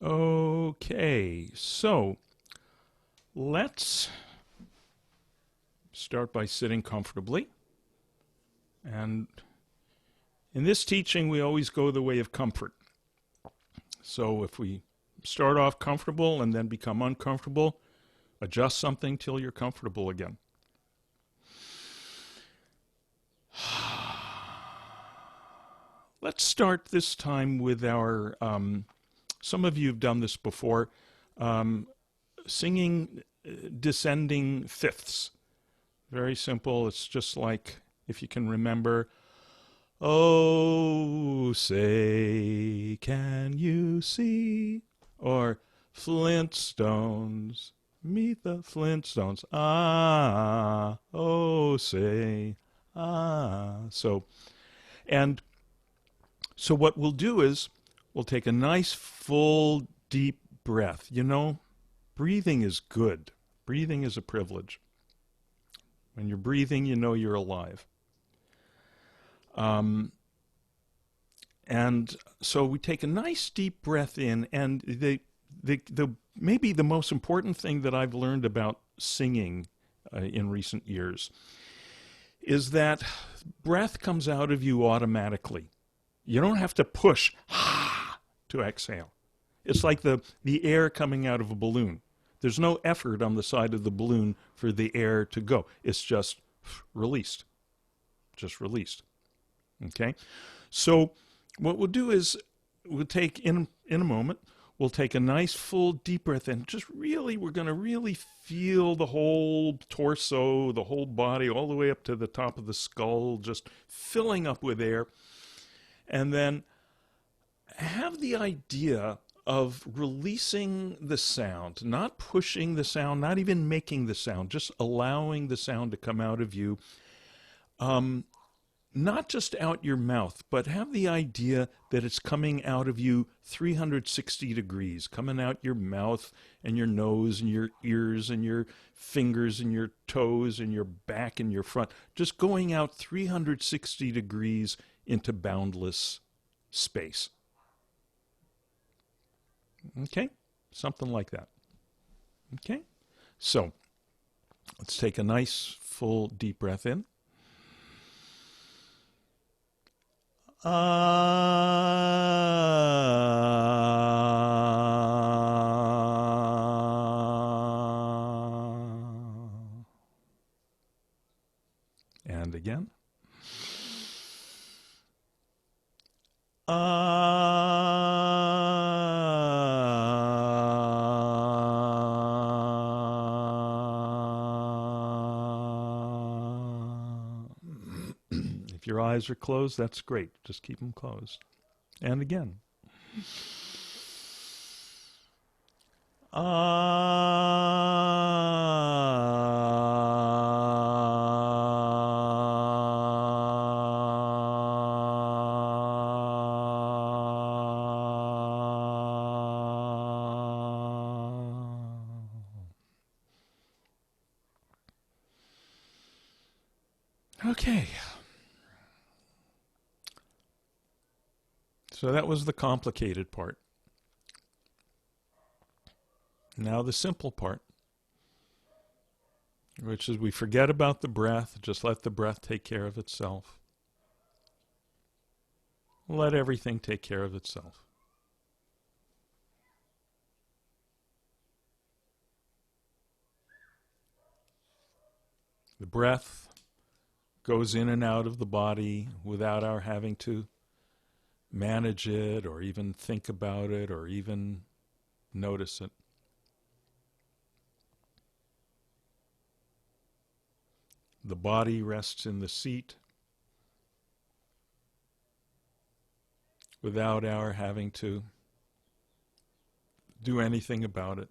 Okay, so let's start by sitting comfortably. And in this teaching, we always go the way of comfort. So if we start off comfortable and then become uncomfortable, adjust something till you're comfortable again. Let's start this time with our, some of you have done this before, singing descending fifths. Very simple. It's just like, if you can remember, oh, say, can you see? Or Flintstones, meet the Flintstones. Ah, oh, say, ah. And so what we'll do is we'll take a nice, full, deep breath. You know, breathing is good. Breathing is a privilege. When you're breathing, you know you're alive. And so we take a nice deep breath in, and the maybe the most important thing that I've learned about singing in recent years is that breath comes out of you automatically. You don't have to push to exhale. It's like the air coming out of a balloon. There's no effort on the side of the balloon for the air to go. It's just released. Just released. Okay? So what we'll do is we'll take, in a moment, we'll take a nice full deep breath in. Just really, we're going to really feel the whole torso, the whole body, all the way up to the top of the skull, just filling up with air. And then have the idea of releasing the sound, not pushing the sound, not even making the sound, just allowing the sound to come out of you. Not just out your mouth, but have the idea that it's coming out of you 360 degrees, coming out your mouth and your nose and your ears and your fingers and your toes and your back and your front, just going out 360 degrees into boundless space. Okay? Something like that. Okay? So, let's take a nice, full, deep breath in. And again. If your eyes are closed, that's great. Just keep them closed. And again. Okay. So that was the complicated part. Now the simple part, which is we forget about the breath, just let the breath take care of itself. Let everything take care of itself. The breath goes in and out of the body without our having to manage it or even think about it or even notice it. The body rests in the seat without our having to do anything about it.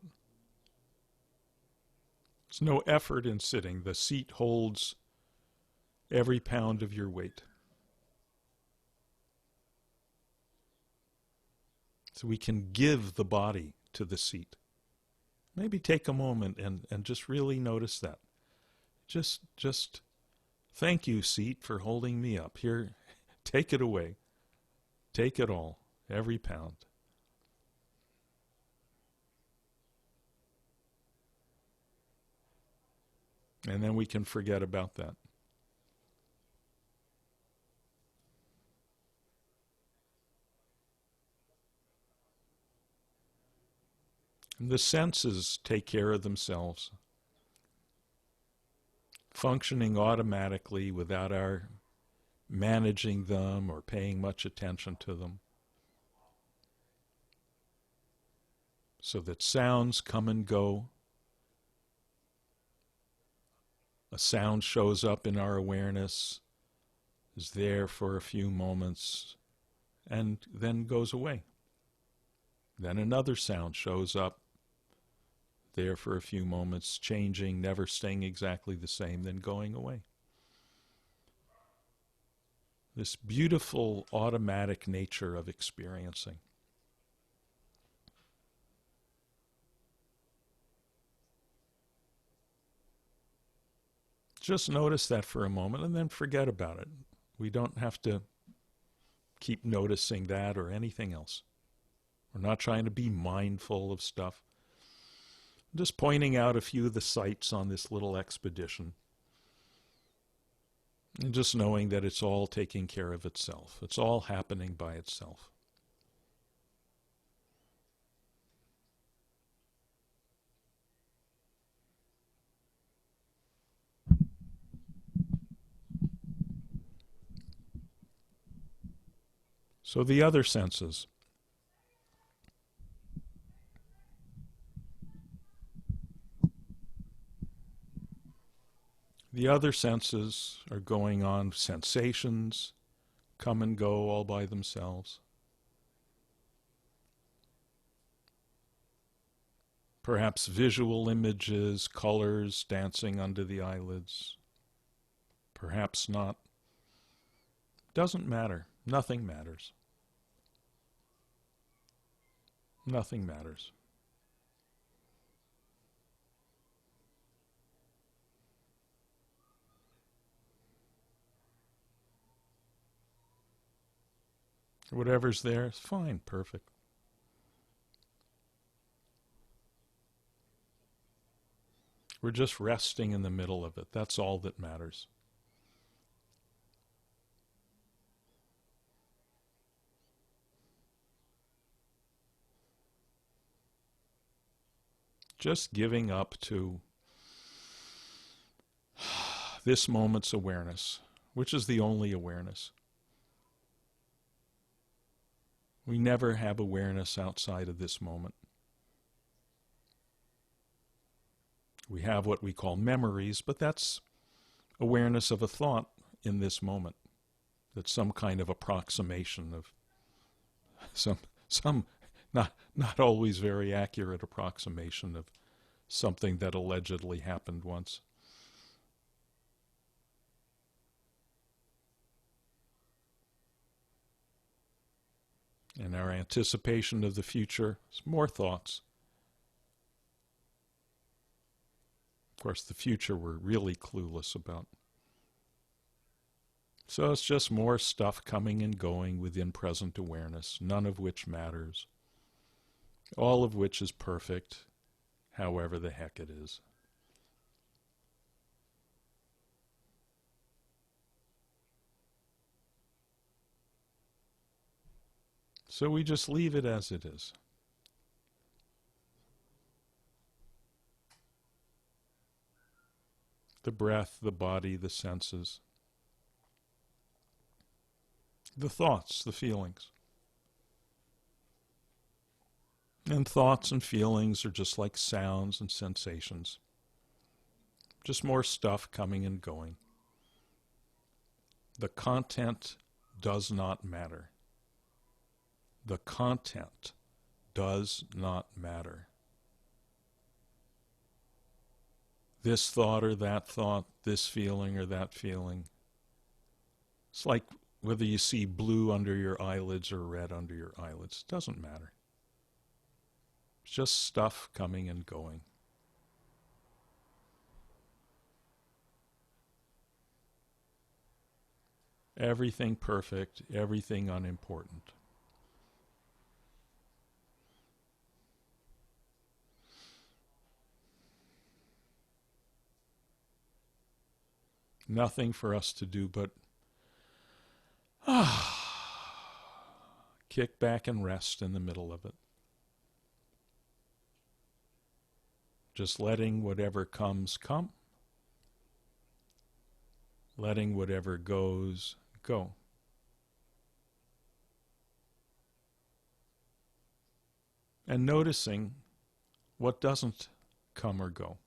There's no effort in sitting. The seat holds every pound of your weight. So we can give the body to the seat. Maybe take a moment and just really notice that. Just thank you, seat, for holding me up. Here, take it away. Take it all, every pound. And then we can forget about that. And the senses take care of themselves, functioning automatically without our managing them or paying much attention to them. So that sounds come and go. A sound shows up in our awareness, is there for a few moments, and then goes away. Then another sound shows up, there for a few moments, changing, never staying exactly the same, then going away. This beautiful automatic nature of experiencing. Just notice that for a moment and then forget about it. We don't have to keep noticing that or anything else. We're not trying to be mindful of stuff. I'm just pointing out a few of the sights on this little expedition. And just knowing that it's all taking care of itself. It's all happening by itself. So the other senses. The other senses are going on. Sensations come and go all by themselves. Perhaps visual images, colors dancing under the eyelids. Perhaps not. Doesn't matter. Nothing matters. Nothing matters. Whatever's there is fine, perfect. We're just resting in the middle of it. That's all that matters. Just giving up to this moment's awareness, which is the only awareness. We never have awareness outside of this moment. We have what we call memories, but that's awareness of a thought in this moment. That's some kind of approximation of some not always very accurate approximation of something that allegedly happened once. And our anticipation of the future is more thoughts. Of course, the future we're really clueless about. So it's just more stuff coming and going within present awareness, none of which matters, all of which is perfect, however the heck it is. So we just leave it as it is. The breath, the body, the senses, the thoughts, the feelings. And thoughts and feelings are just like sounds and sensations. Just more stuff coming and going. The content does not matter. The content does not matter. This thought or that thought, this feeling or that feeling. It's like whether you see blue under your eyelids or red under your eyelids. It doesn't matter. It's just stuff coming and going. Everything perfect, everything unimportant. Nothing for us to do but kick back and rest in the middle of it. Just letting whatever comes come. Letting whatever goes go. And noticing what doesn't come or go.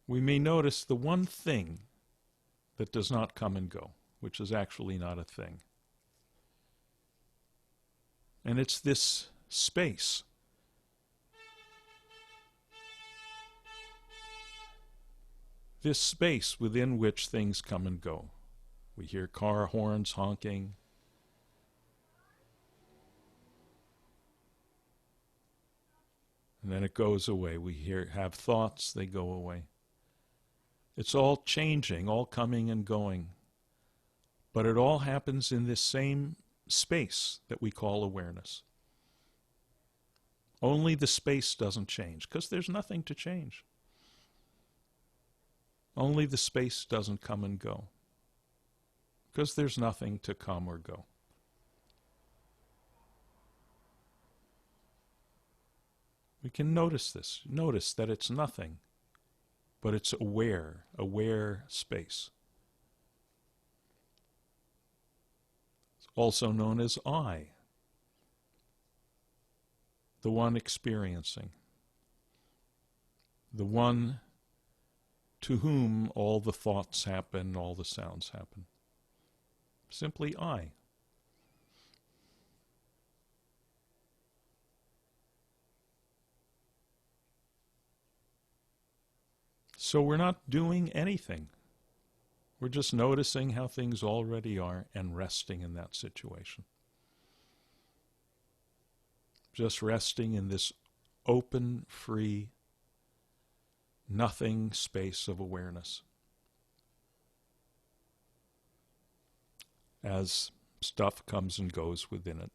We may notice the one thing that does not come and go, which is actually not a thing. And it's this space. This space within which things come and go. We hear car horns honking. And then it goes away. We have thoughts, they go away. It's all changing, all coming and going. But it all happens in this same space that we call awareness. Only the space doesn't change, because there's nothing to change. Only the space doesn't come and go, because there's nothing to come or go. We can notice this. Notice that it's nothing, but it's aware space. It's also known as I, the one experiencing, the one to whom all the thoughts happen, all the sounds happen. Simply I. So we're not doing anything. We're just noticing how things already are and resting in that situation. Just resting in this open, free, nothing space of awareness. As stuff comes and goes within it.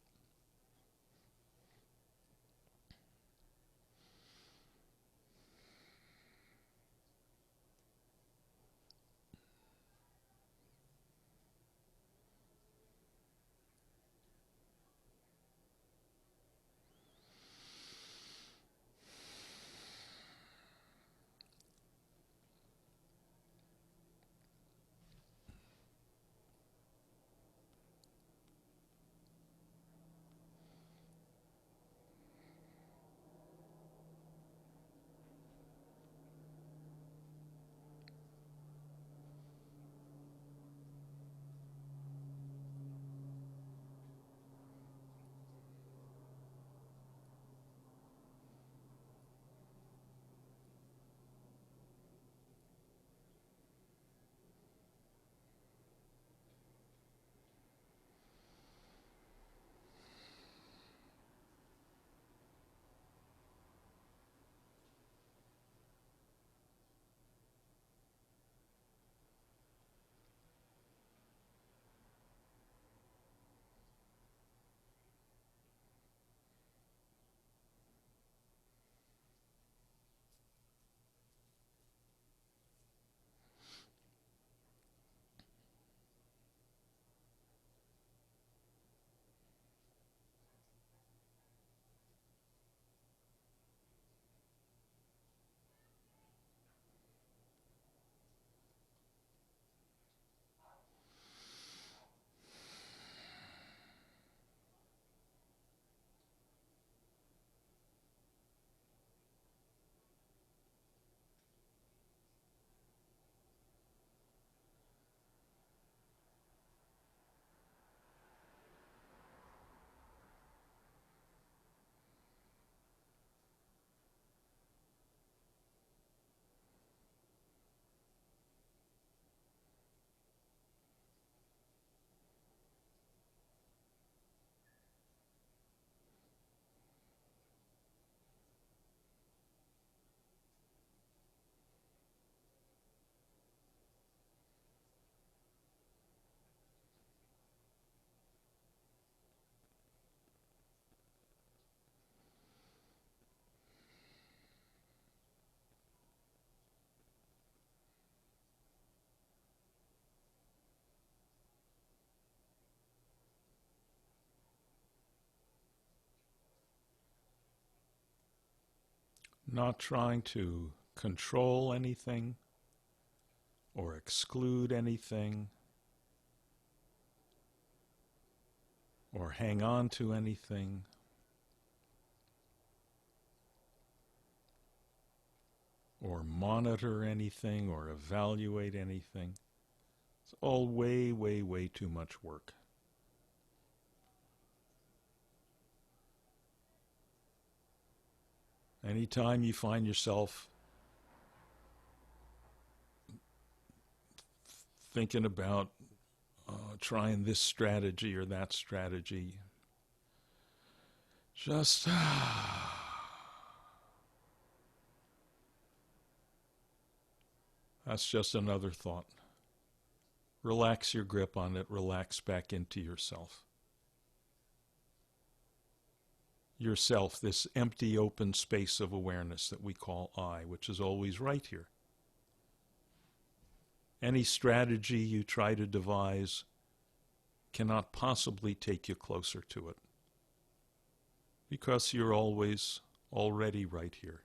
not trying to control anything or exclude anything or hang on to anything, or monitor anything or evaluate anything. It's all way, way, way too much work. Anytime you find yourself thinking about trying this strategy or that strategy, just that's just another thought. Relax your grip on it. Relax back into yourself. Yourself, this empty, open space of awareness that we call I, which is always right here. Any strategy you try to devise cannot possibly take you closer to it, because you're always already right here.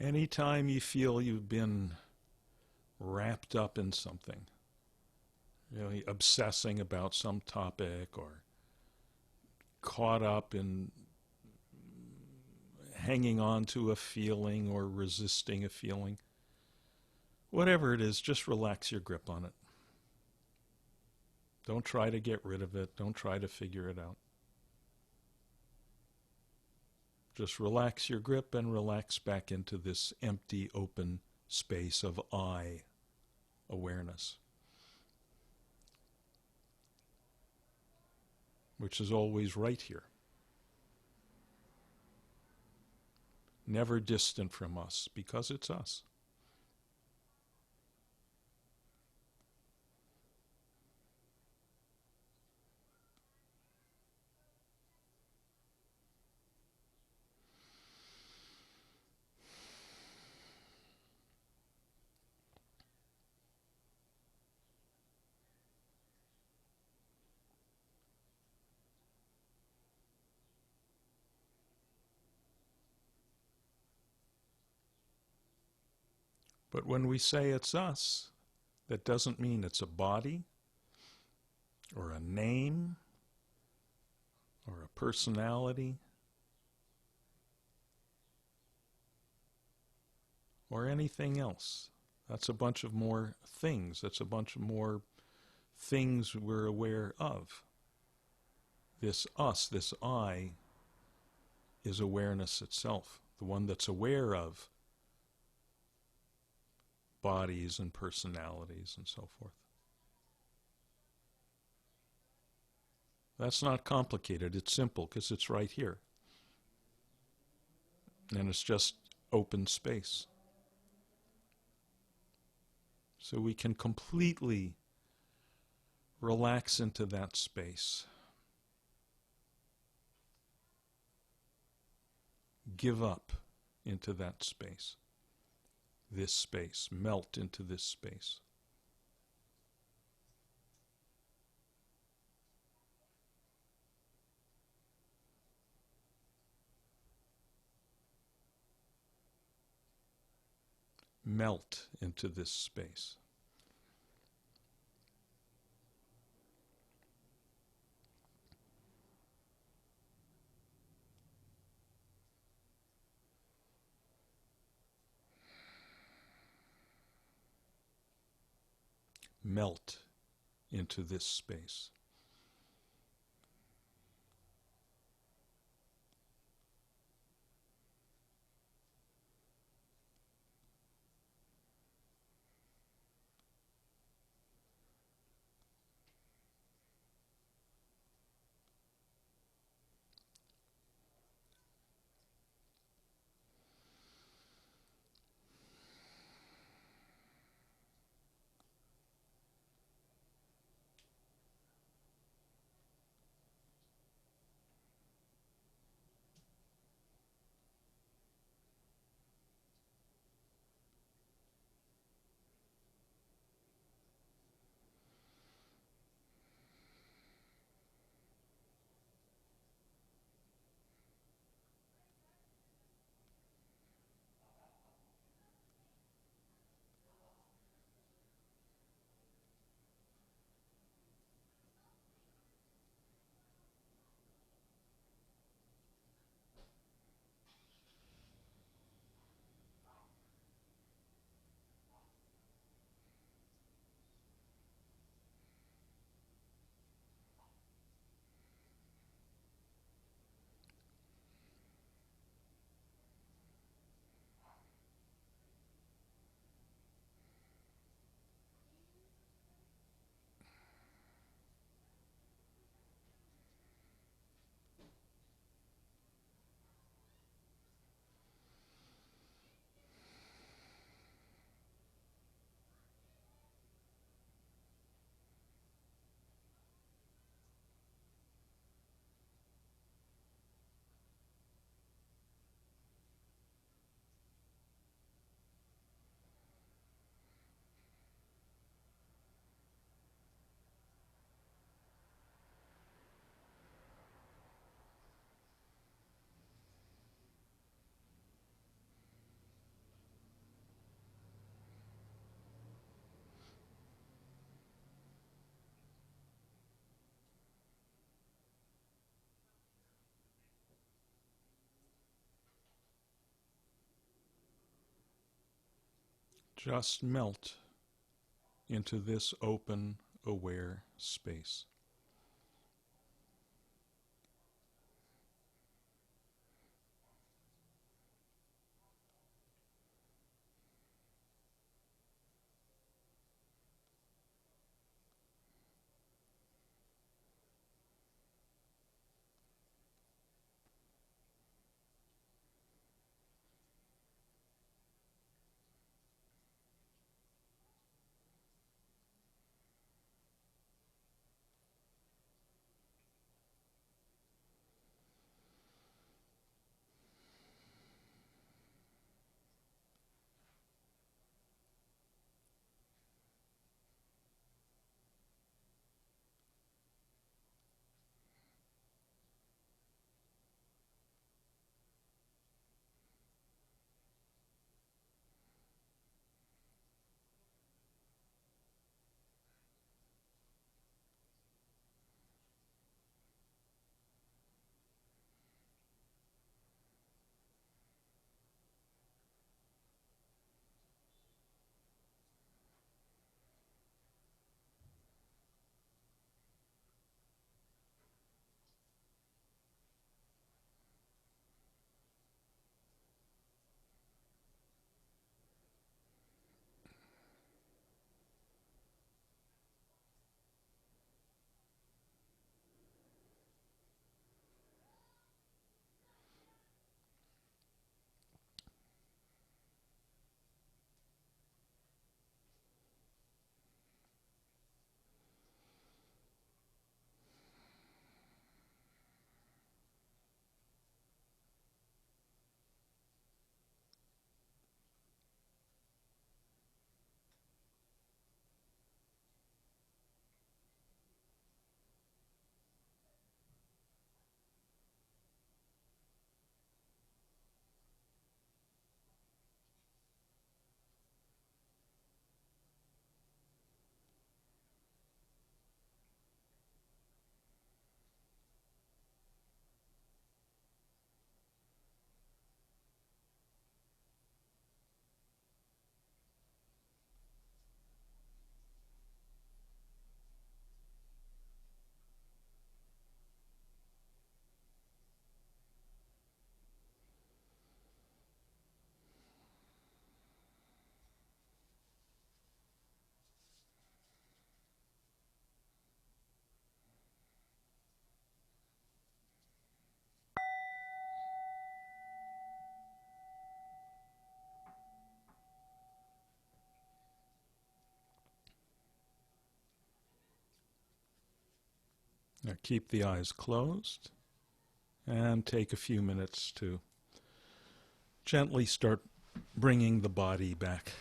Anytime you feel you've been wrapped up in something, really obsessing about some topic or caught up in hanging on to a feeling or resisting a feeling, whatever it is, just relax your grip on it. Don't try to get rid of it. Don't try to figure it out. Just relax your grip and relax back into this empty, open space of I awareness, which is always right here, never distant from us, because it's us. But when we say it's us, that doesn't mean it's a body or a name or a personality or anything else. That's a bunch of more things. That's a bunch of more things we're aware of. This us, this I, is awareness itself, the one that's aware of bodies and personalities and so forth. That's not complicated. It's simple because it's right here. And it's just open space. So we can completely relax into that space. Give up into that space. This space. Melt into this space. Melt into this space. Melt into this space. Just melt into this open, aware space. Now keep the eyes closed and take a few minutes to gently start bringing the body back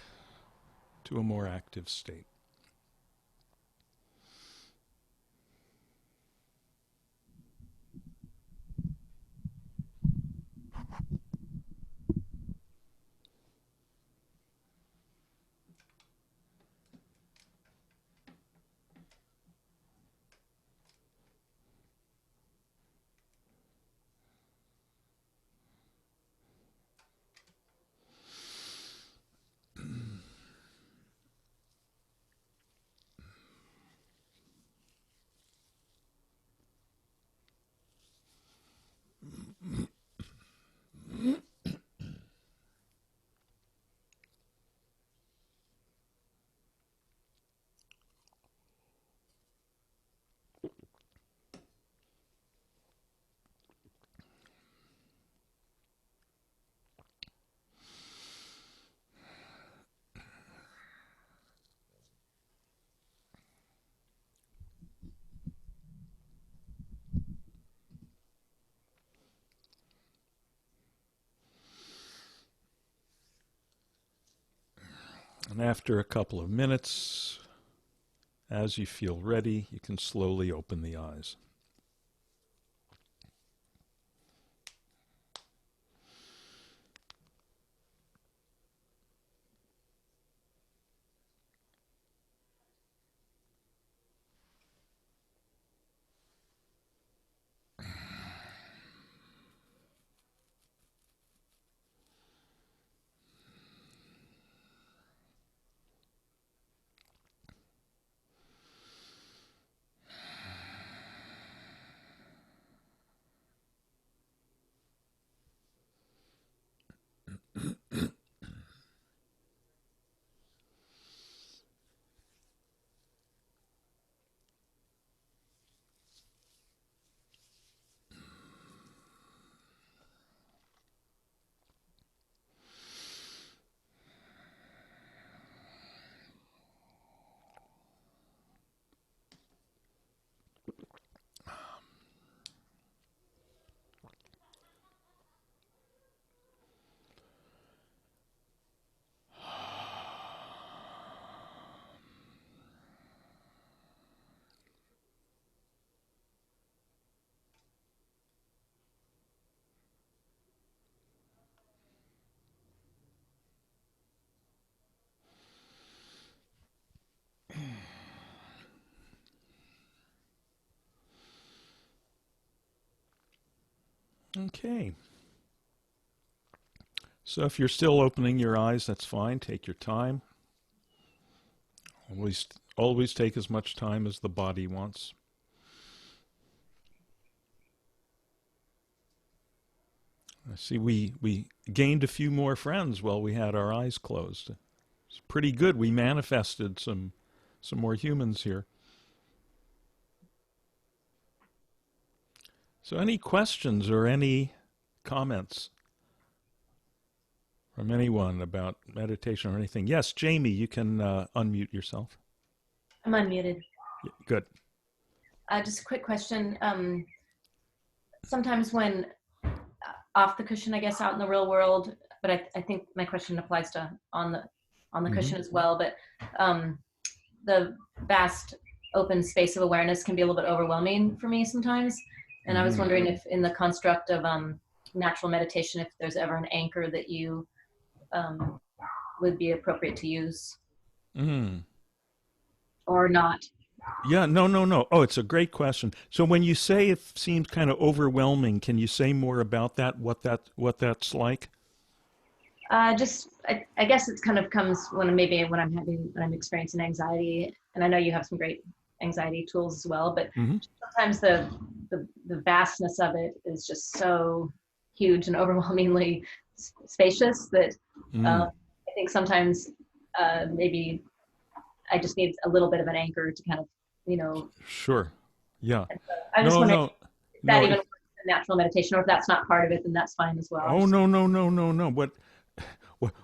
to a more active state. And after a couple of minutes, as you feel ready, you can slowly open the eyes. Okay. So if you're still opening your eyes, that's fine. Take your time. Always take as much time as the body wants. I see we gained a few more friends while we had our eyes closed. It's pretty good. We manifested some more humans here. So any questions or any comments from anyone about meditation or anything? Yes, Jamie, you can unmute yourself. I'm unmuted. Good. Just a quick question. Sometimes when off the cushion, I guess, out in the real world, but I think my question applies to on the cushion as well, but the vast open space of awareness can be a little bit overwhelming for me sometimes. And I was wondering if in the construct of natural meditation, if there's ever an anchor that you would be appropriate to use or not. Yeah, no. Oh, it's a great question. So when you say it seems kind of overwhelming, can you say more about that? What that's like? I guess it kind of comes when I'm experiencing anxiety, and I know you have some great anxiety tools as well, but sometimes the vastness of it is just so huge and overwhelmingly spacious that I think sometimes maybe I just need a little bit of an anchor to kind of, Sure. Yeah. So I just wondering if that No. even works in natural meditation, or if that's not part of it, then that's fine as well. Oh, no.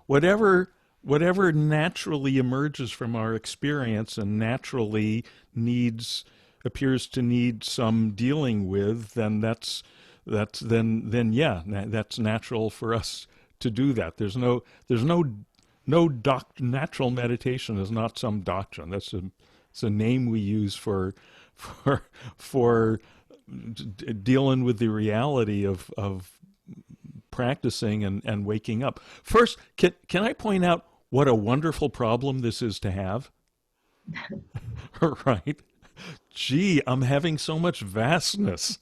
Whatever naturally emerges from our experience and naturally needs appears to need some dealing with, then then yeah, that's natural for us to do that. Natural meditation is not some doctrine. It's a name we use for dealing with the reality of practicing and waking up. First, can I point out what a wonderful problem this is to have? Right? Gee, I'm having so much vastness.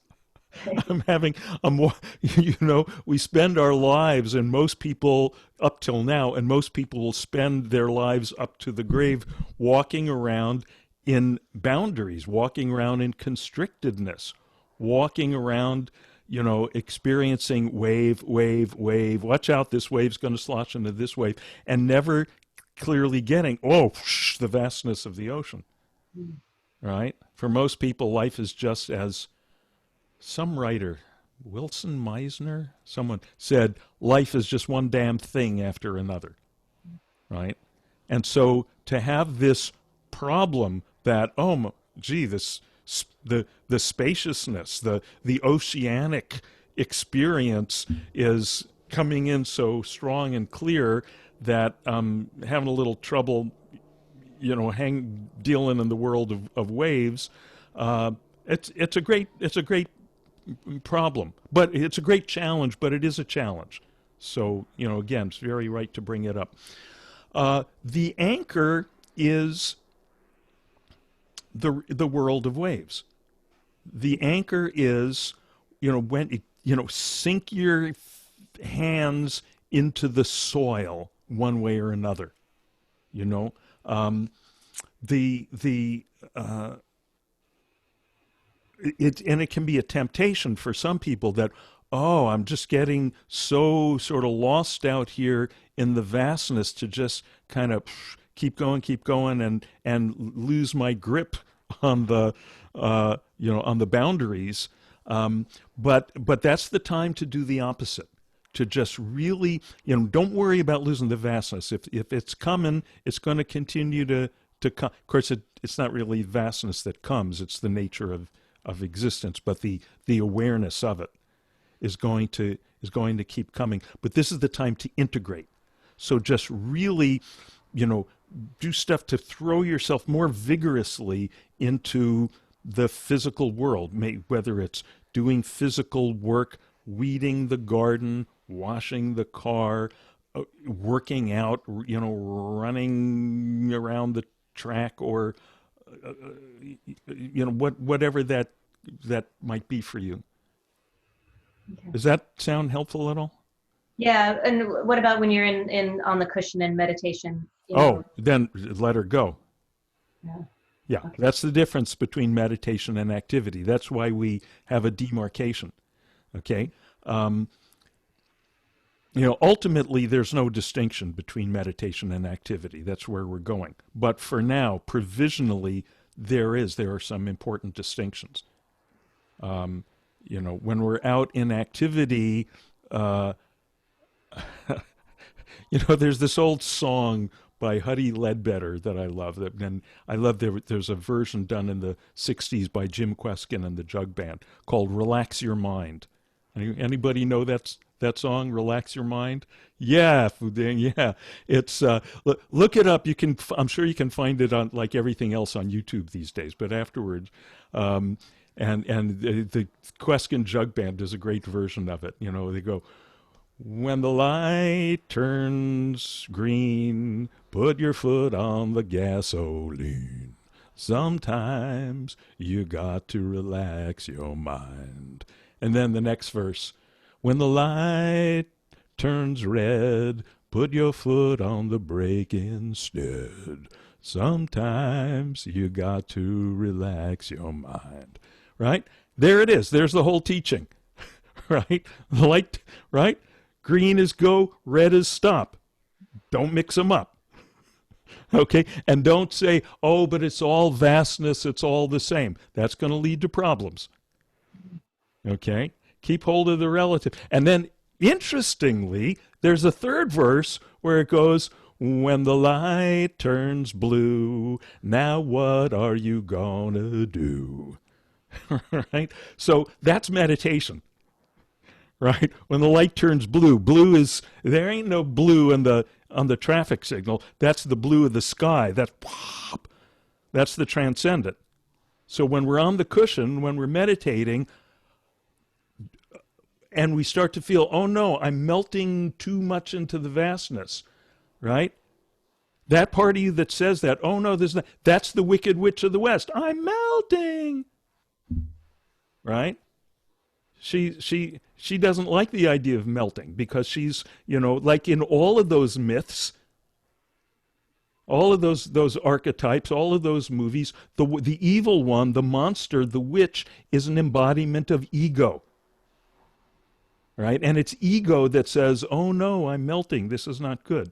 We spend our lives, and most people up till now, and most people will spend their lives up to the grave walking around in boundaries, walking around in constrictedness, walking around, experiencing wave, wave, wave. Watch out, this wave's going to slosh into this wave, and never clearly getting, the vastness of the ocean. Right? For most people, life is just as some writer, Wilson Meisner, someone said, life is just one damn thing after another. Right? And so to have this problem that, the spaciousness, the oceanic experience is coming in so strong and clear that I'm having a little trouble, dealing in the world of waves. It's a great problem, but it's a great challenge. But it is a challenge. So again, it's very right to bring it up. The anchor is the world of waves. The anchor is, when sink your hands into the soil one way or another. It can be a temptation for some people that, I'm just getting so sort of lost out here in the vastness to just kind of keep going, and lose my grip on the on the boundaries. But that's the time to do the opposite. To just really, don't worry about losing the vastness. If it's coming, it's going to continue to come. Of course, it's not really vastness that comes; it's the nature of existence. But the awareness of it is going to keep coming. But this is the time to integrate. So just really, do stuff to throw yourself more vigorously into the physical world, whether it's doing physical work, weeding the garden, washing the car, working out, running around the track, or whatever that might be for you. Okay. Does that sound helpful at all? Yeah, and what about when you're in on the cushion in meditation? Then let her go. Yeah, okay. That's the difference between meditation and activity. That's why we have a demarcation. Okay? Ultimately, there's no distinction between meditation and activity. That's where we're going. But for now, provisionally, there are some important distinctions. When we're out in activity, there's this old song by Huddie Ledbetter that I love. And I love there's a version done in the 60s by Jim Kweskin and the Jug Band called Relax Your Mind. Anybody know that song, Relax Your Mind? Yeah, yeah. It's look it up. I'm sure you can find it on, like everything else, on YouTube these days. But afterwards, and the Kweskin Jug Band does a great version of it. They go, when the light turns green, put your foot on the gasoline. Sometimes you got to relax your mind. And then the next verse, when the light turns red, put your foot on the brake instead. Sometimes you got to relax your mind. Right? There it is. There's the whole teaching. Right? The light, right? Green is go, red is stop. Don't mix them up. Okay? And don't say, but it's all vastness, it's all the same. That's going to lead to problems. Okay? Keep hold of the relative. And then, interestingly, there's a third verse where it goes, When the light turns blue, now what are you gonna do? Right? So that's meditation, right? When the light turns blue, blue is, there ain't no blue on the traffic signal. That's the blue of the sky. That's the transcendent. So when we're on the cushion, when we're meditating, and we start to feel, oh no, I'm melting too much into the vastness, right? That part of you that says that, oh no, that's the Wicked Witch of the West. I'm melting, right? She doesn't like the idea of melting because she's, like in all of those myths, all of those archetypes, all of those movies, the evil one, the monster, the witch, is an embodiment of ego, right? And it's ego that says, "Oh no, I'm melting. This is not good."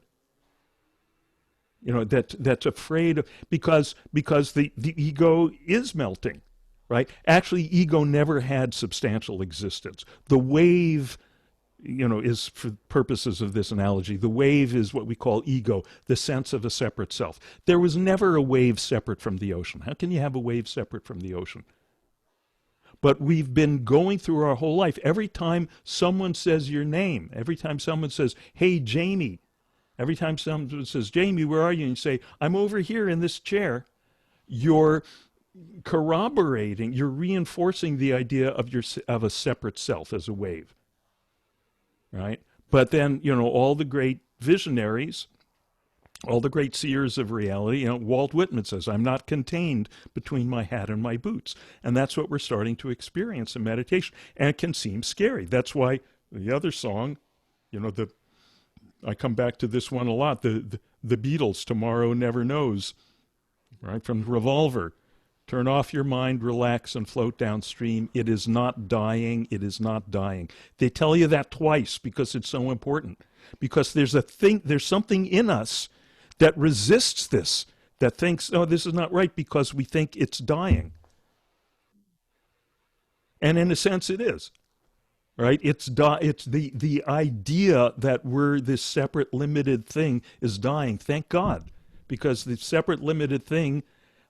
That's afraid of, because the ego is melting, right? Actually, ego never had substantial existence. The wave, is, for purposes of this analogy, the wave is what we call ego, the sense of a separate self. There was never a wave separate from the ocean. How can you have a wave separate from the ocean? But we've been going through our whole life. Every time someone says your name, every time someone says, "Hey, Jamie," every time someone says, "Jamie, where are you?" and you say, "I'm over here in this chair," you're corroborating, you're reinforcing the idea of a separate self as a wave, right? But then, all the great visionaries, all the great seers of reality, Walt Whitman says, "I'm not contained between my hat and my boots." And that's what we're starting to experience in meditation. And it can seem scary. That's why the other song, I come back to this one a lot, the Beatles, "Tomorrow Never Knows," right, from Revolver. "Turn off your mind, relax, and float downstream. It is not dying. It is not dying." They tell you that twice because it's so important. Because there's something in us that resists this, that thinks, "Oh, this is not right," because we think it's dying. And in a sense, it is. Right? It's the idea that we're this separate, limited thing is dying. Thank God, because the separate, limited thing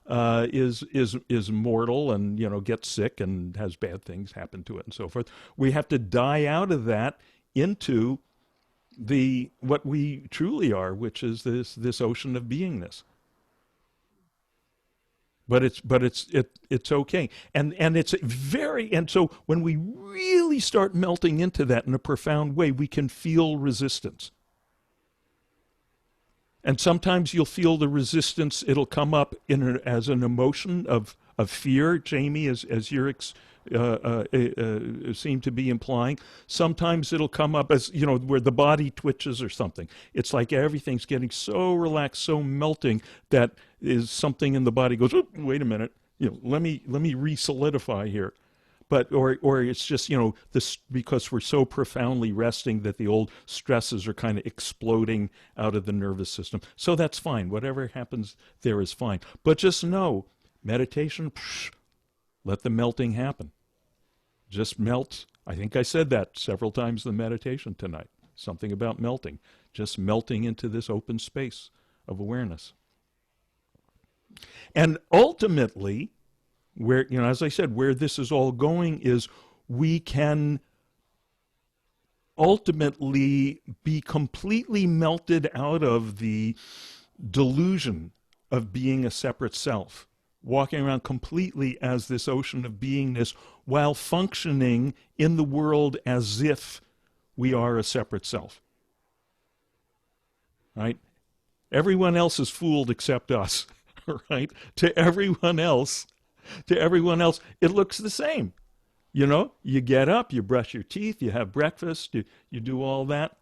is mortal and gets sick and has bad things happen to it and so forth. We have to die out of that into what we truly are, which is this ocean of beingness. But it's okay, and so when we really start melting into that in a profound way, we can feel resistance. And sometimes you'll feel the resistance. It'll come up as an emotion of fear, Jamie, as you're seem to be implying. Sometimes it'll come up as, where the body twitches or something. It's like everything's getting so relaxed, so melting, that is something in the body goes, "Oh, wait a minute, let me re-solidify here." But or it's just this, because we're so profoundly resting that the old stresses are kind of exploding out of the nervous system. So that's fine. Whatever happens there is fine. But just know, meditation, let the melting happen. Just melt. I think I said that several times in the meditation tonight. Something about melting. Just melting into this open space of awareness. And ultimately, where, as I said, where this is all going is we can ultimately be completely melted out of the delusion of being a separate self, walking around completely as this ocean of beingness while functioning in the world as if we are a separate self. Right? Everyone else is fooled except us. Right? To everyone else, it looks the same. You get up, you brush your teeth, you have breakfast, you do all that,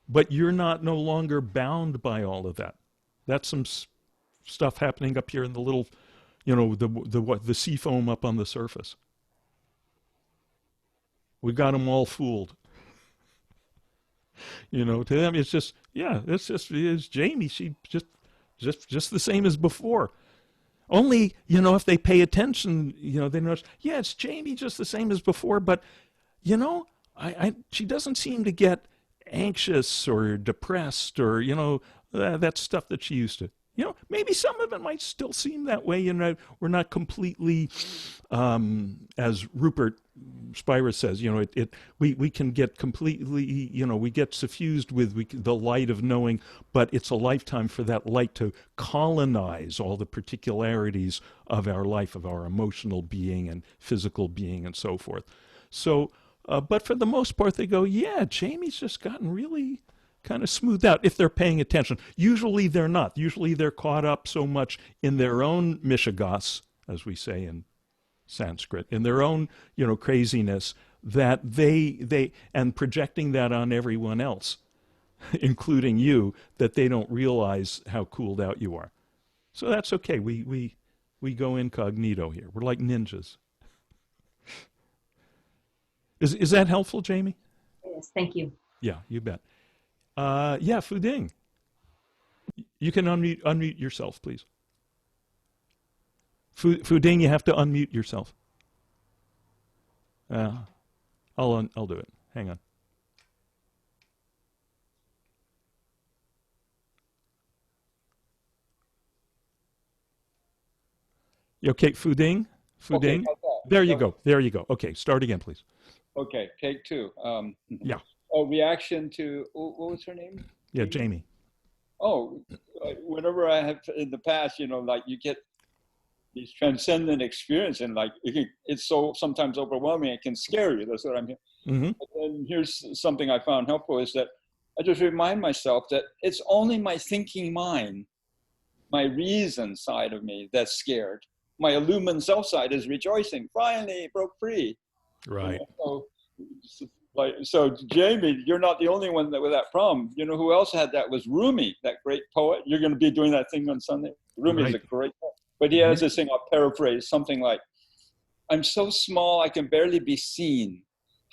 but you're no longer bound by all of that. That's some stuff happening up here in the little, the sea foam up on the surface. We got them all fooled. To them, it's just, it's Jamie. She just the same as before. Only, if they pay attention, they notice, yeah, it's Jamie just the same as before, but, she doesn't seem to get anxious or depressed or, That's stuff that she used to. Maybe some of it might still seem that way. We're not completely, as Rupert Spira says, we can get completely, we get suffused with the light of knowing, but it's a lifetime for that light to colonize all the particularities of our life, of our emotional being and physical being and so forth. So, but for the most part, they go, yeah, Jamie's just gotten really kind of smoothed out if they're paying attention. Usually they're not. Usually they're caught up so much in their own mishigas, as we say in Sanskrit, in their own, craziness, that they and projecting that on everyone else, including you, that they don't realize how cooled out you are. So that's okay. We go incognito here. We're like ninjas. Is that helpful, Jamie? Yes, thank you. Yeah, you bet. Yeah, Fuding. You can unmute yourself, please. Fuding, you have to unmute yourself. I'll do it. Hang on. You okay, Fuding? Okay, there you go. There you go. Okay, start again, please. Okay, take two. Yeah. Oh, reaction to, what was her name? Yeah, Jamie. Oh, whenever I have in the past, like you get these transcendent experience and like it's so sometimes overwhelming, it can scare you. That's what I'm hearing. Mm-hmm. And here's something I found helpful is that I just remind myself that it's only my thinking mind, my reason side of me that's scared. My illumined self side is rejoicing. Finally, broke free. Right. So Jamie, you're not the only one with that problem. Who else had that was Rumi, that great poet. You're going to be doing that thing on Sunday. Rumi is a great poet. But he has this thing, I'll paraphrase, something like, I'm so small I can barely be seen.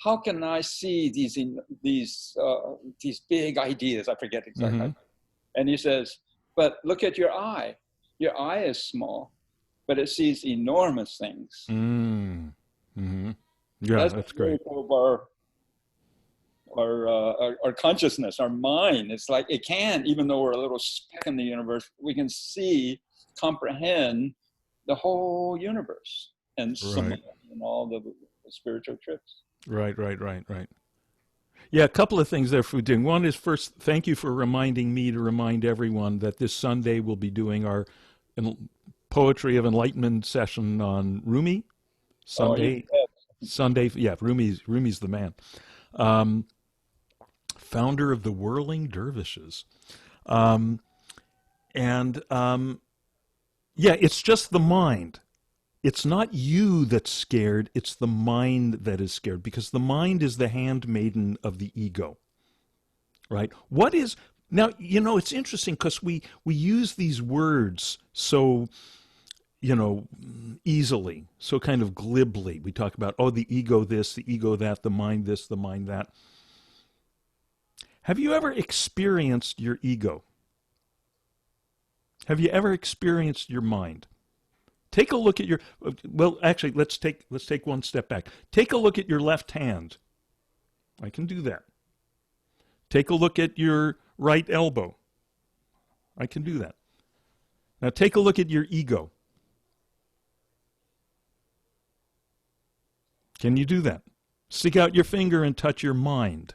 How can I see these big ideas? I forget exactly. Mm-hmm. And he says, but look at your eye. Your eye is small, but it sees enormous things. Mm-hmm. Yeah, that's great. Of our consciousness, our mind. It's like it can, even though we're a little speck in the universe, we can see, comprehend the whole universe and all the spiritual trips. Right. Yeah, a couple of things there, Fuding. One is, first, thank you for reminding me to remind everyone that this Sunday we'll be doing our Poetry of Enlightenment session on Rumi. Sunday, yeah, Rumi's the man. Founder of the Whirling Dervishes. Yeah, it's just the mind. It's not you that's scared, it's the mind that is scared, because the mind is the handmaiden of the ego, right? Now, it's interesting because we use these words so, easily, so kind of glibly. We talk about, the ego this, the ego that, the mind this, the mind that. Have you ever experienced your ego? Have you ever experienced your mind? Take a look at actually, let's take one step back. Take a look at your left hand. I can do that. Take a look at your right elbow. I can do that. Now take a look at your ego. Can you do that? Stick out your finger and touch your mind.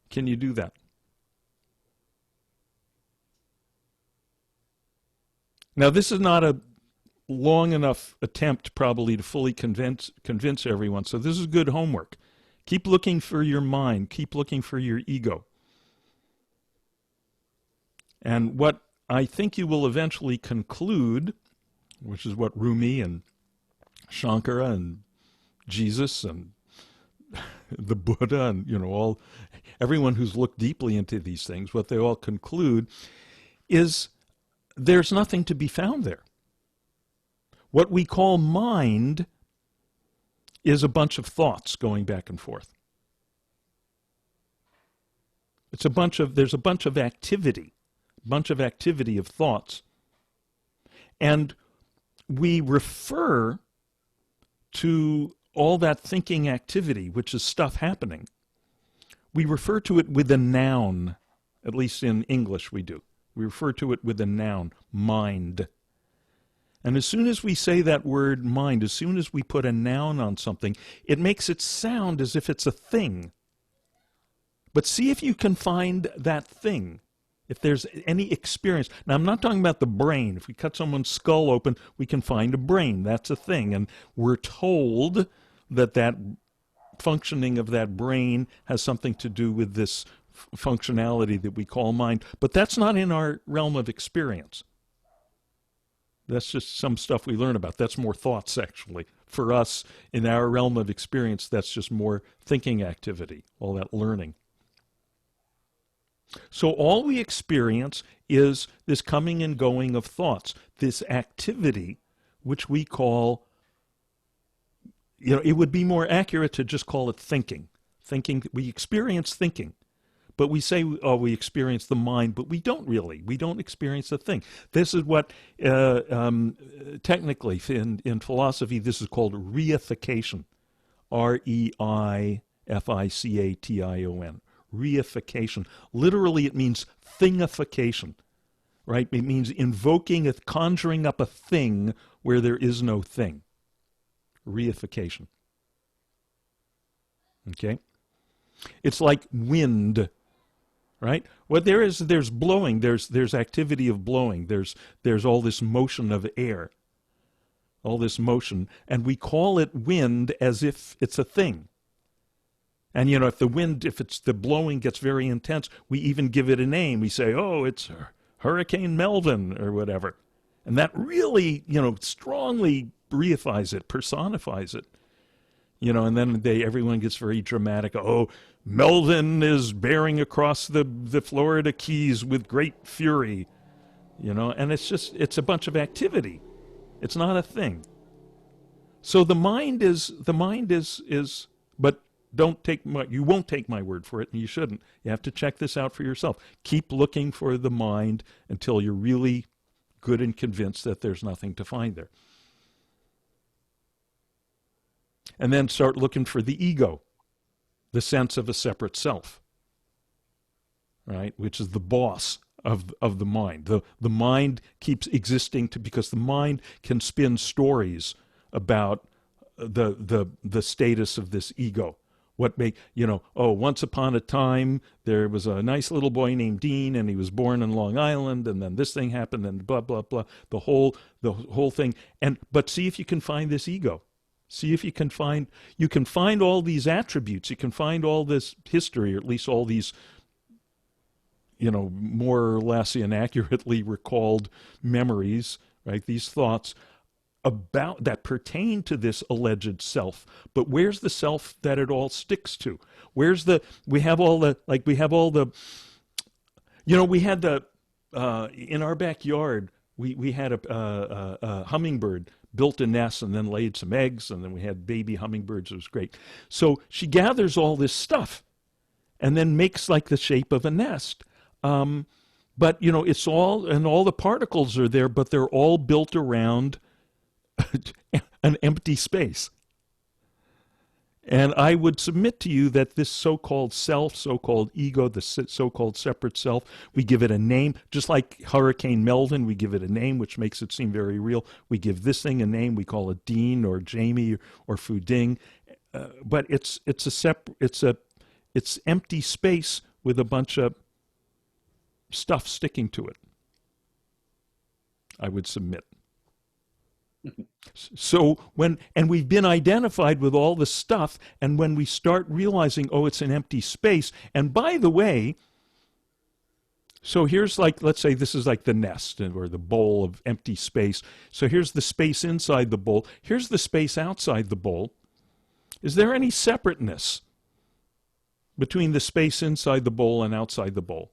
Can you do that? Now, this is not a long enough attempt probably to fully convince everyone, so this is good homework. Keep looking for your mind. Keep looking for your ego. And what I think you will eventually conclude, which is what Rumi and Shankara and Jesus and the Buddha and everyone who's looked deeply into these things, what they all conclude is there's nothing to be found there. What we call mind is a bunch of thoughts going back and forth. There's a bunch of activity of thoughts. And we refer to all that thinking activity, which is stuff happening. We refer to it with a noun, At least in English we do. We refer to it with a noun, mind. And as soon as we say that word mind, as soon as we put a noun on something, it makes it sound as if it's a thing. But see if you can find that thing, if there's any experience. Now, I'm not talking about the brain. If we cut someone's skull open, we can find a brain. That's a thing. And we're told that that functioning of that brain has something to do with this functionality that we call mind. But that's not in our realm of experience. That's just some stuff we learn about. That's more thoughts, actually. For us, in our realm of experience, that's just more thinking activity, all that learning. So all we experience is this coming and going of thoughts, this activity, which we call, it would be more accurate to just call it thinking. Thinking, we experience thinking. But we say, oh, we experience the mind, but we don't really. We don't experience the thing. This is what, technically, in philosophy, this is called reification. R-E-I-F-I-C-A-T-I-O-N. Reification. Literally, it means thingification, right? It means invoking, conjuring up a thing where there is no thing. Reification. Okay? It's like wind. Right? What there's blowing, there's activity of blowing, there's all this motion of air, all this motion, and we call it wind as if it's a thing. And if the blowing gets very intense, we even give it a name. We say, oh, it's Hurricane Melvin or whatever. And that really, strongly reifies it, personifies it. And then everyone gets very dramatic. Oh, Melvin is bearing across the Florida Keys with great fury, and it's a bunch of activity. It's not a thing. So the mind is, but you won't take my word for it, and you shouldn't. You have to check this out for yourself. Keep looking for the mind until you're really good and convinced that there's nothing to find there. And then start looking for the ego, the sense of a separate self, right? Which is the boss of the mind. The mind keeps existing because the mind can spin stories about the status of this ego. Once upon a time there was a nice little boy named Dean, and he was born in Long Island, and then this thing happened, and blah blah blah. The whole thing. But see if you can find this ego. See if you can find all these attributes. You can find all this history, or at least all these, more or less inaccurately recalled memories, right? These thoughts about that pertain to this alleged self. But where's the self that it all sticks to? We had in our backyard, we had a hummingbird built a nest and then laid some eggs, and then we had baby hummingbirds. It was great. So she gathers all this stuff and then makes like the shape of a nest. But, it's all the particles are there, but they're all built around an empty space. And I would submit to you that this so-called self, so-called ego, the so-called separate self, we give it a name. Just like Hurricane Melvin, we give it a name, which makes it seem very real. We give this thing a name. We call it Dean or Jamie or Fuding. But it's empty space with a bunch of stuff sticking to it, I would submit. So we've been identified with all the stuff, and when we start realizing, oh, it's an empty space, and by the way, so here's let's say this is like the nest or the bowl of empty space. So here's the space inside the bowl. Here's the space outside the bowl. Is there any separateness between the space inside the bowl and outside the bowl?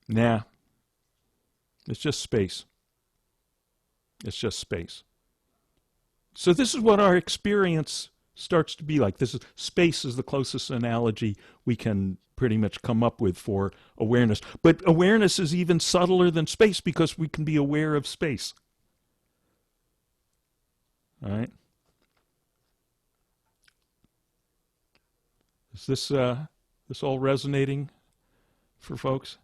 Nah. It's just space. It's just space. So this is what our experience starts to be like. Space is the closest analogy we can pretty much come up with for awareness. But awareness is even subtler than space because we can be aware of space. All right? Is this This all resonating for folks?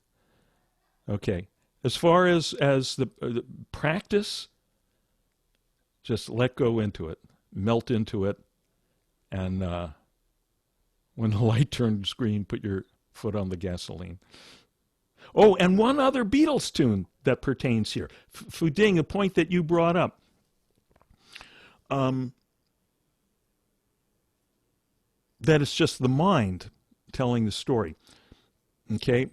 Okay. As far as the practice, just let go into it, melt into it, and when the light turns green, put your foot on the gasoline. Oh, and one other Beatles tune that pertains here. Fu Ding, a point that you brought up. That it's just the mind telling the story. Okay?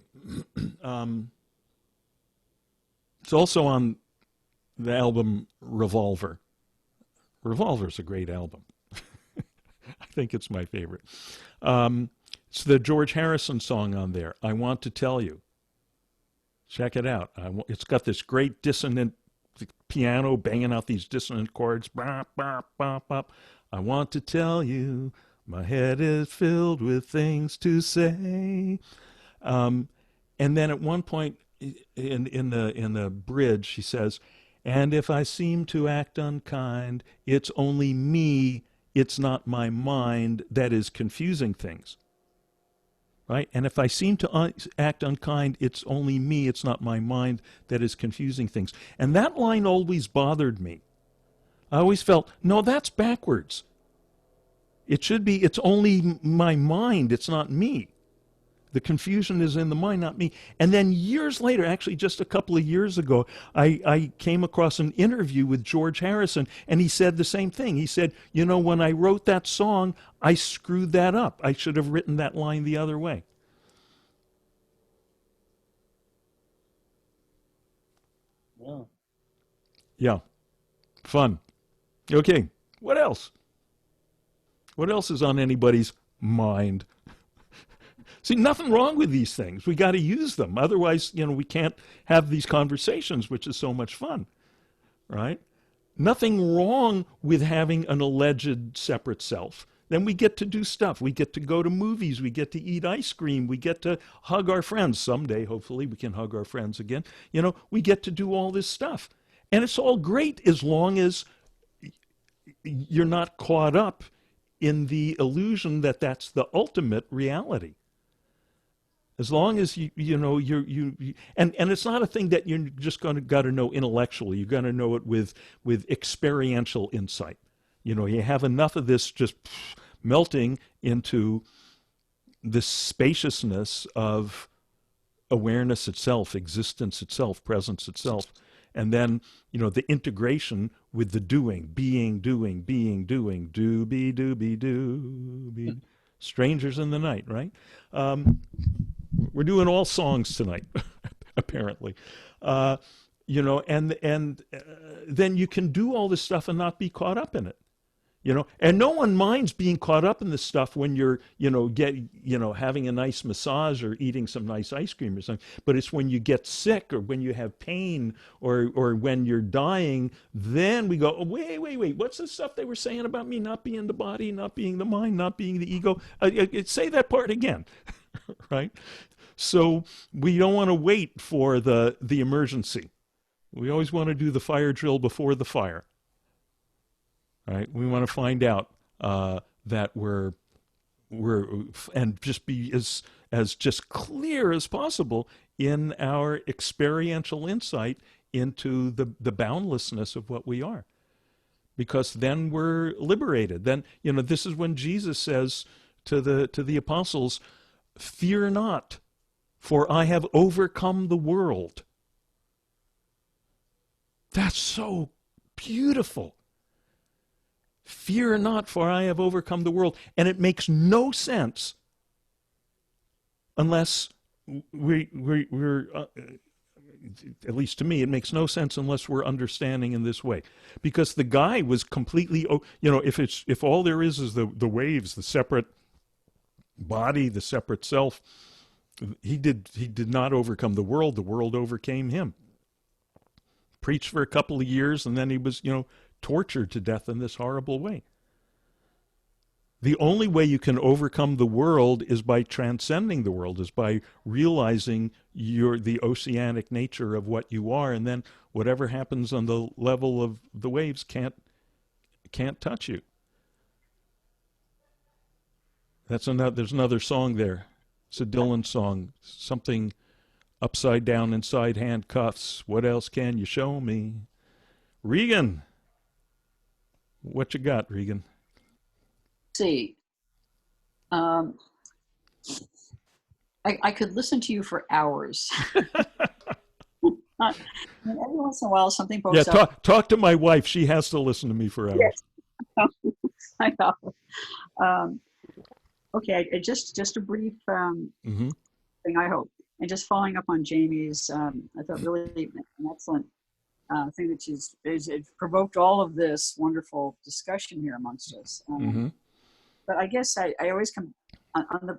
It's also on the album Revolver. Revolver's a great album. I think it's my favorite. It's the George Harrison song on there, I Want to Tell You. Check it out. It's got this great dissonant piano banging out these dissonant chords. Bop, bop, bop, bop. I want to tell you, my head is filled with things to say. And then at one point in the bridge, she says, and if I seem to act unkind, it's only me, it's not my mind that is confusing things. Right? And if I seem to act unkind, it's only me, it's not my mind that is confusing things. And that line always bothered me. I always felt, no, that's backwards. It should be, it's only my mind, it's not me. The confusion is in the mind, not me. And then years later, actually just a couple of years ago, I came across an interview with George Harrison, and he said the same thing. He said, you know, when I wrote that song, I screwed that up. I should have written that line the other way. Yeah. Yeah. Fun. Okay. What else? What else is on anybody's mind? See, nothing wrong with these things. We got to use them. Otherwise, you know, we can't have these conversations, which is so much fun, right? Nothing wrong with having an alleged separate self. Then we get to do stuff. We get to go to movies. We get to eat ice cream. We get to hug our friends. Someday, hopefully, we can hug our friends again. You know, we get to do all this stuff. And it's all great as long as you're not caught up in the illusion that that's the ultimate reality. As long as you know and it's not a thing that you're just got to know intellectually. You're going to know it with experiential insight. You know, you have enough of this just melting into this spaciousness of awareness itself, existence itself, presence itself, and then, you know, the integration with the doing, being, doing, do, be, do, be, do, be. Strangers in the night, right? We're doing all songs tonight, apparently. You know, and then you can do all this stuff and not be caught up in it. You know, and no one minds being caught up in this stuff when you're, you know, having a nice massage or eating some nice ice cream or something. But it's when you get sick or when you have pain or when you're dying, then we go, oh, wait, what's the stuff they were saying about me not being the body, not being the mind, not being the ego? Say that part again, right? So we don't want to wait for the emergency. We always want to do the fire drill before the fire. Right? We want to find out that we're and just be as just clear as possible in our experiential insight into the boundlessness of what we are. Because then we're liberated. Then, you know, this is when Jesus says to the apostles, "Fear not, for I have overcome the world." That's so beautiful. Fear not, for I have overcome the world. And it makes no sense unless we're at least to me, it makes no sense unless we're understanding in this way. Because the guy was completely, you know, if all there is the waves, the separate body, the separate self, he did not overcome the world overcame him. Preached for a couple of years, and then he was, you know, tortured to death in this horrible way. The only way you can overcome the world is by transcending the world, is by realizing the oceanic nature of what you are, and then whatever happens on the level of the waves can't touch you. There's another song there. It's a Dylan song. Something upside down inside handcuffs. What else can you show me? Regan, what you got, Regan? See, um, I could listen to you for hours. Every once in a while, something pokes Yeah, up. talk to my wife. She has to listen to me for hours. Yes. I know. Okay, just a brief thing, I hope. And just following up on Jamie's, I thought really an excellent thing that it provoked all of this wonderful discussion here amongst us. But I guess I always come on the,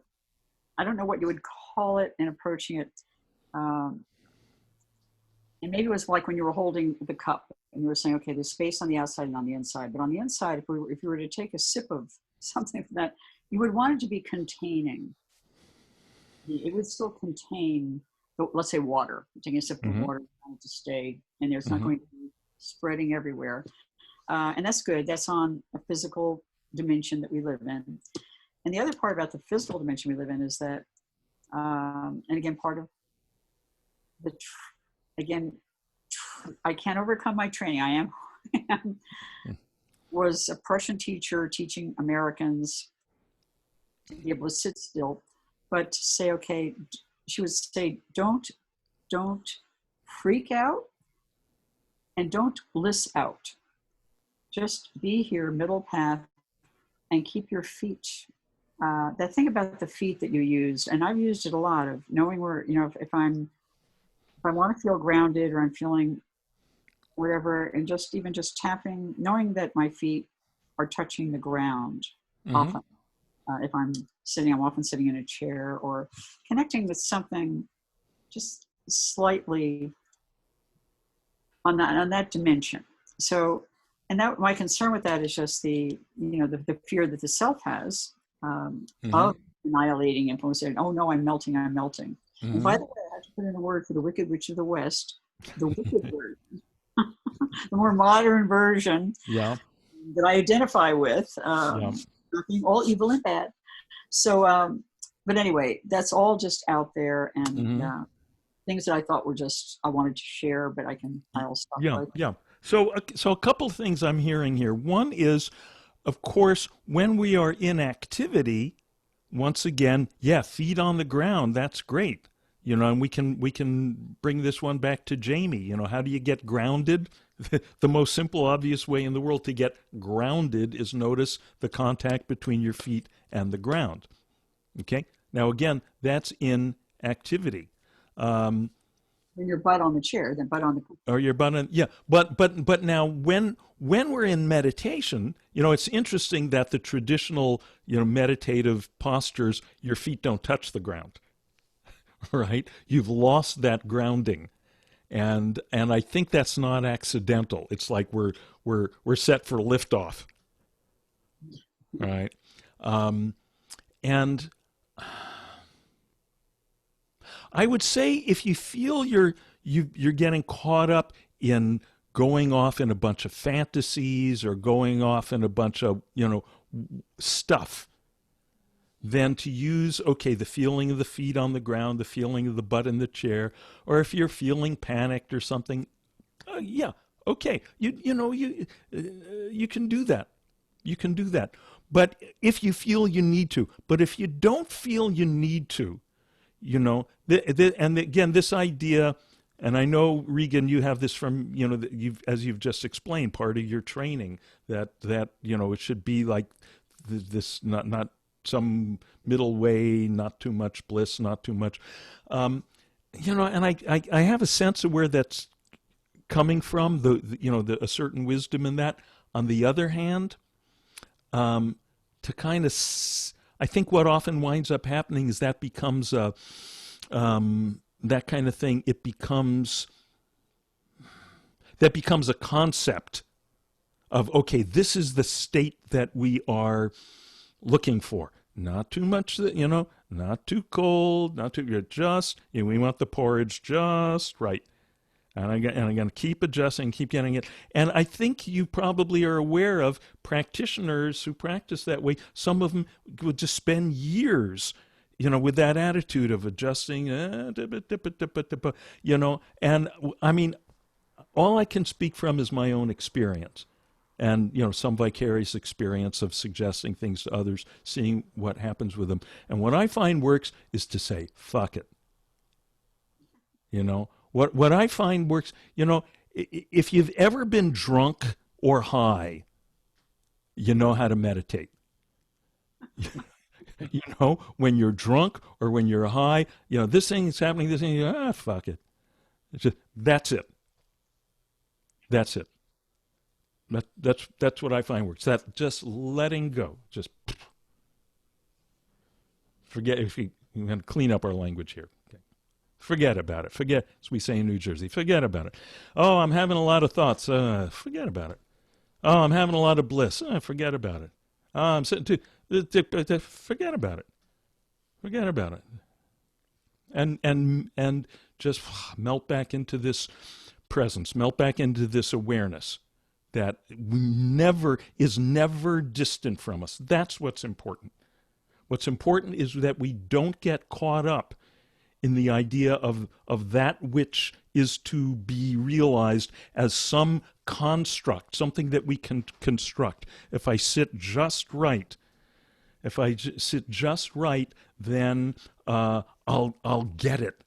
I don't know what you would call it in approaching it. And maybe it was like when you were holding the cup and you were saying, okay, there's space on the outside and on the inside. But on the inside, if you were to take a sip of something from that, you would want it to be containing. It would still contain, let's say, water. Taking a sip of water, you want it to stay in there. It's not going to be spreading everywhere. And that's good. That's on a physical dimension that we live in. And the other part about the physical dimension we live in is that, and again, part of the, I can't overcome my training. I was a Prussian teacher teaching Americans to be able to sit still, but to say, okay, she would say, don't freak out and don't bliss out. Just be here, middle path, and keep your feet. That thing about the feet that you used, and I've used it a lot, of knowing where, if I want to feel grounded or I'm feeling whatever, and just tapping, knowing that my feet are touching the ground often. If I'm often sitting in a chair or connecting with something just slightly on that dimension. So, and that my concern with that is just the fear that the self has of annihilating influence. And, oh no, I'm melting. And by the way, I have to put in a word for the Wicked Witch of the West, the wicked word, the more modern version that I identify with, not being all evil and bad. So, but anyway, that's all just out there, and things that I thought were I wanted to share, but I'll stop. So a couple of things I'm hearing here. One is, of course, when we are in activity, once again, feet on the ground, that's great. And we can bring this one back to Jamie. How do you get grounded? The most simple, obvious way in the world to get grounded is notice the contact between your feet and the ground. Okay? Now, again, that's in activity. When your butt on the chair, then butt on the... Or your butt on... Yeah. But now, when we're in meditation, it's interesting that the traditional, meditative postures, your feet don't touch the ground. Right? You've lost that grounding. And I think that's not accidental. It's like we're set for liftoff. Right? And I would say if you feel you're getting caught up in going off in a bunch of fantasies or going off in a bunch of, stuff, then to use, the feeling of the feet on the ground, the feeling of the butt in the chair, or if you're feeling panicked or something, you can do that. You can do that. But if you feel you need to, but if you don't feel you need to, and again, this idea, and I know, Regan, you have this from, as you've just explained, part of your training, that it should be like this, not some middle way, not too much bliss, not too much, and I have a sense of where that's coming from, a certain wisdom in that. On the other hand, to kind of, I think what often winds up happening is that becomes that kind of thing. That becomes a concept of, this is the state that we are looking for. Not too much, not too cold, we want the porridge just right. And I'm going to keep adjusting, keep getting it. And I think you probably are aware of practitioners who practice that way. Some of them would just spend years, with that attitude of adjusting, and I mean, all I can speak from is my own experience. And, some vicarious experience of suggesting things to others, seeing what happens with them. And what I find works is to say, fuck it. What I find works, if you've ever been drunk or high, you know how to meditate. When you're drunk or when you're high, this thing is happening, this thing, fuck it. That's it. That's it. That's what I find works. That just letting go. Just forget. If we're going to clean up our language here. Okay. Forget about it. Forget, as we say in New Jersey, forget about it. Oh, I'm having a lot of thoughts. Forget about it. Oh, I'm having a lot of bliss. Forget about it. Oh, I'm sitting too. Forget about it. Forget about it. And just melt back into this presence. Melt back into this awareness that is never distant from us. That's what's important. What's important is that we don't get caught up in the idea of that which is to be realized as some construct, something that we can construct. If I sit just right, then I'll get it.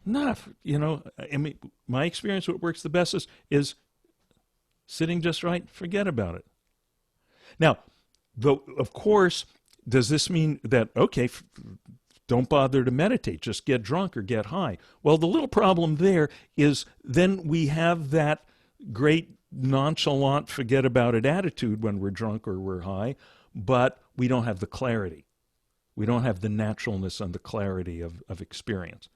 Not, I mean, my experience, what works the best is sitting just right, forget about it. Now, though, of course, does this mean that, okay, don't bother to meditate, just get drunk or get high? Well, the little problem there is then we have that great nonchalant forget about it attitude when we're drunk or we're high, but we don't have the clarity. We don't have the naturalness and the clarity of experience.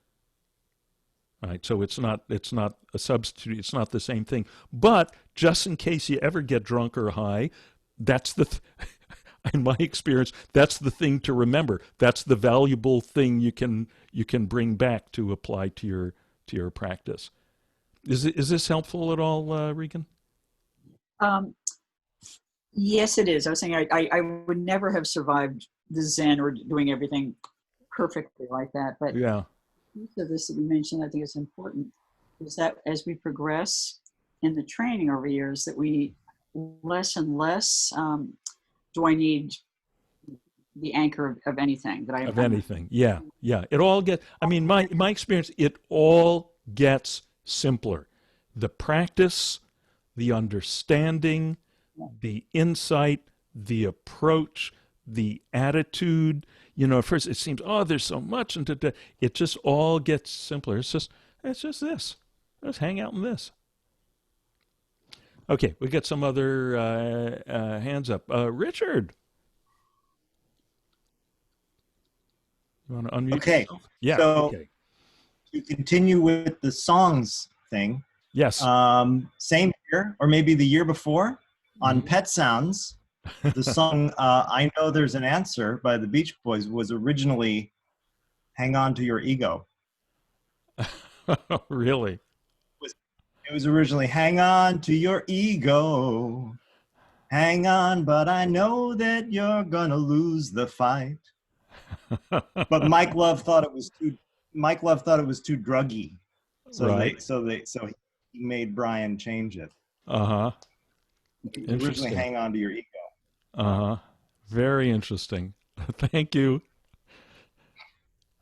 Right, so it's not a substitute. It's not the same thing. But just in case you ever get drunk or high, that's in my experience, that's the thing to remember. That's the valuable thing you can bring back to apply to your practice. Is this helpful at all, Regan? Yes, it is. I was saying I would never have survived the Zen or doing everything perfectly like that. But yeah. Piece of this that you mentioned, I think is important, is that as we progress in the training over years, that we less and less do I need the anchor of anything that I of anything. Yeah. It all gets. I mean, my experience, it all gets simpler. The practice, the understanding, the insight, the approach, the attitude. At first it seems, there's so much, and it just all gets simpler. It's just this. Let's hang out in this. Okay, we got some other hands up. Richard, you want to unmute Okay. yourself? Yeah. So okay. To continue with the songs thing. Yes. Same year, or maybe the year before, on Pet Sounds. The song I Know There's an Answer by the Beach Boys was originally Hang On to Your Ego. Really? It was originally Hang On to Your Ego. Hang on, but I know that you're gonna lose the fight. But Mike Love thought it was too druggy. So right. He made Brian change it. Uh-huh. It was originally Hang On to Your Ego. Uh-huh. Very interesting. Thank you.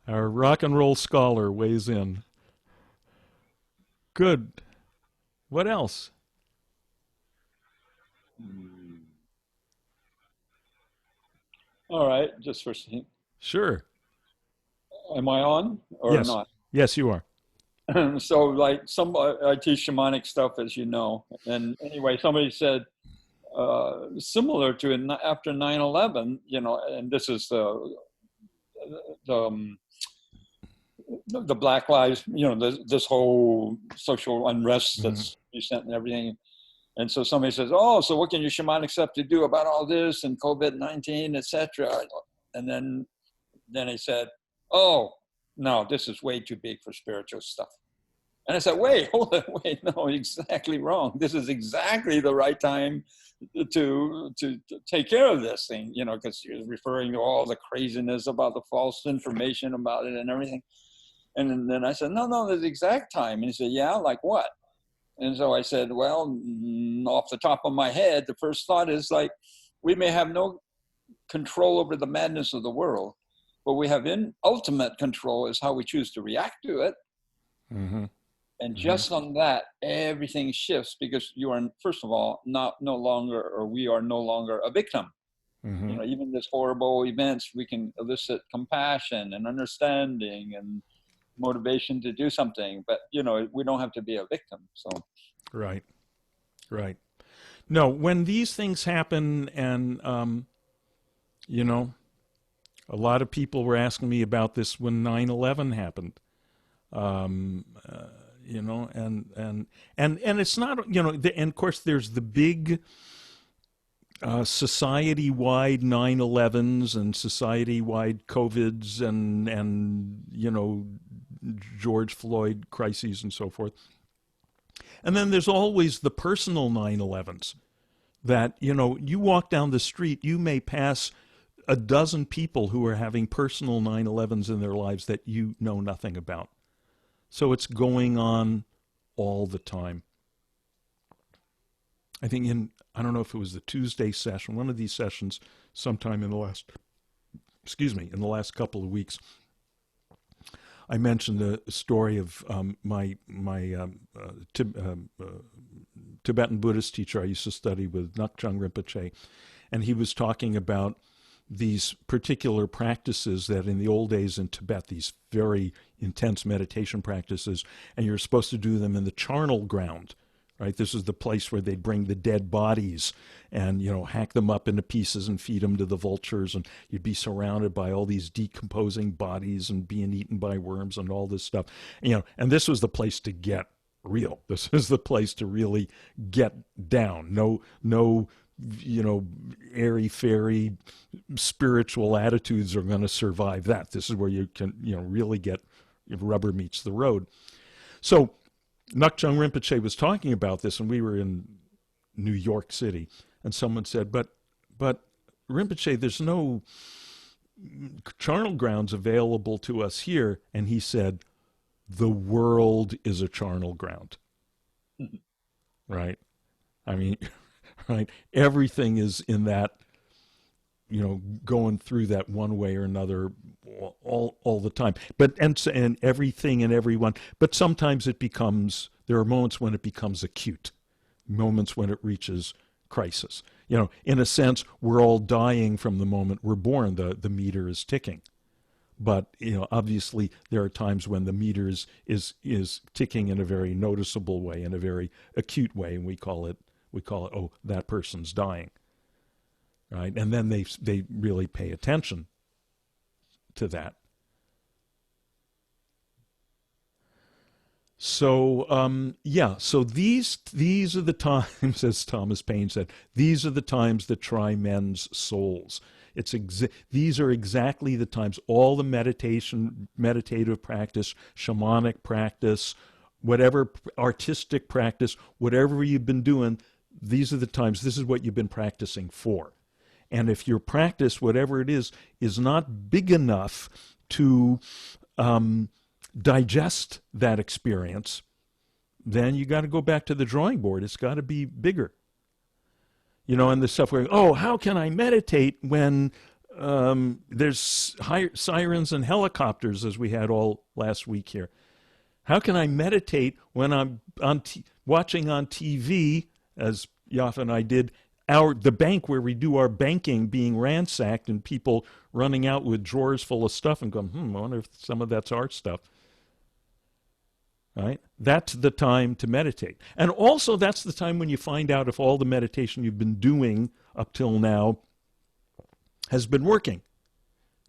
Our rock and roll scholar weighs in. Good. What else? All right, just for a second. Sure. Am I on or yes. not? Yes, you are. So like I teach shamanic stuff, as you know. And anyway, somebody said, similar to after 9/11, and this is the Black Lives, this whole social unrest that's recent and everything. And so somebody says, so what can your shamanic stuff to do about all this and COVID-19, etc. And then he said, no, this is way too big for spiritual stuff. And I said, wait, hold on, wait, no, exactly wrong. This is exactly the right time to take care of this thing, you know, because he was referring to all the craziness about the false information about it and everything. And then I said, no, there's the exact time. And he said, yeah, like what? And so I said, well, off the top of my head, the first thought is like, we may have no control over the madness of the world, but we have ultimate control is how we choose to react to it. Mm-hmm. And just on that, everything shifts, because you are, first of all, we are no longer a victim. Mm-hmm. You know, even this horrible events, we can elicit compassion and understanding and motivation to do something. But, you know, we don't have to be a victim. So. Right. No, when these things happen, and, you know, a lot of people were asking me about this when 9/11 happened. You know, and it's not, you know, and of course there's the big society-wide 9/11s and society-wide COVIDs and you know, George Floyd crises and so forth. And then there's always the personal 9/11s that, you know, you walk down the street, you may pass a dozen people who are having personal 9/11s in their lives that you know nothing about. So it's going on all the time. I think I don't know if it was the Tuesday session, one of these sessions sometime in the last couple of weeks, I mentioned the story of my Tibetan Buddhist teacher I used to study with, Nakchang Rinpoche, and he was talking about these particular practices that in the old days in Tibet, these very intense meditation practices, and you're supposed to do them in the charnel ground, right? This is the place where they'd bring the dead bodies and, you know, hack them up into pieces and feed them to the vultures, and you'd be surrounded by all these decomposing bodies and being eaten by worms and all this stuff. You know, and this was the place to get real. This is the place to really get down. No, you know, airy-fairy spiritual attitudes are going to survive that. This is where you can, you know, really get, if rubber meets the road. So Nakchang Rinpoche was talking about this, and we were in New York City, and someone said, but Rinpoche, there's no charnel grounds available to us here. And he said, the world is a charnel ground. Right? I mean, right? Everything is in that, you know, going through that one way or another all the time. But and everything and everyone. But sometimes there are moments when it becomes acute, moments when it reaches crisis. You know, in a sense, we're all dying from the moment we're born. The meter is ticking. But, you know, obviously there are times when the meter is ticking in a very noticeable way, in a very acute way, and we call it, oh, that person's dying. Right? And then they really pay attention to that. So so these are the times, as Thomas Paine said, these are the times that try men's souls. These are exactly the times. All the meditative practice, shamanic practice, whatever artistic practice, whatever you've been doing, these are the times. This is what you've been practicing for. And if your practice, whatever it is not big enough to digest that experience, then you got to go back to the drawing board. It's got to be bigger. You know, and the stuff where, oh, how can I meditate when there's sirens and helicopters, as we had all last week here? How can I meditate when I'm watching on TV, as Yaffa and I did, the bank where we do our banking being ransacked and people running out with drawers full of stuff and going, I wonder if some of that's our stuff. Right? That's the time to meditate. And also that's the time when you find out if all the meditation you've been doing up till now has been working.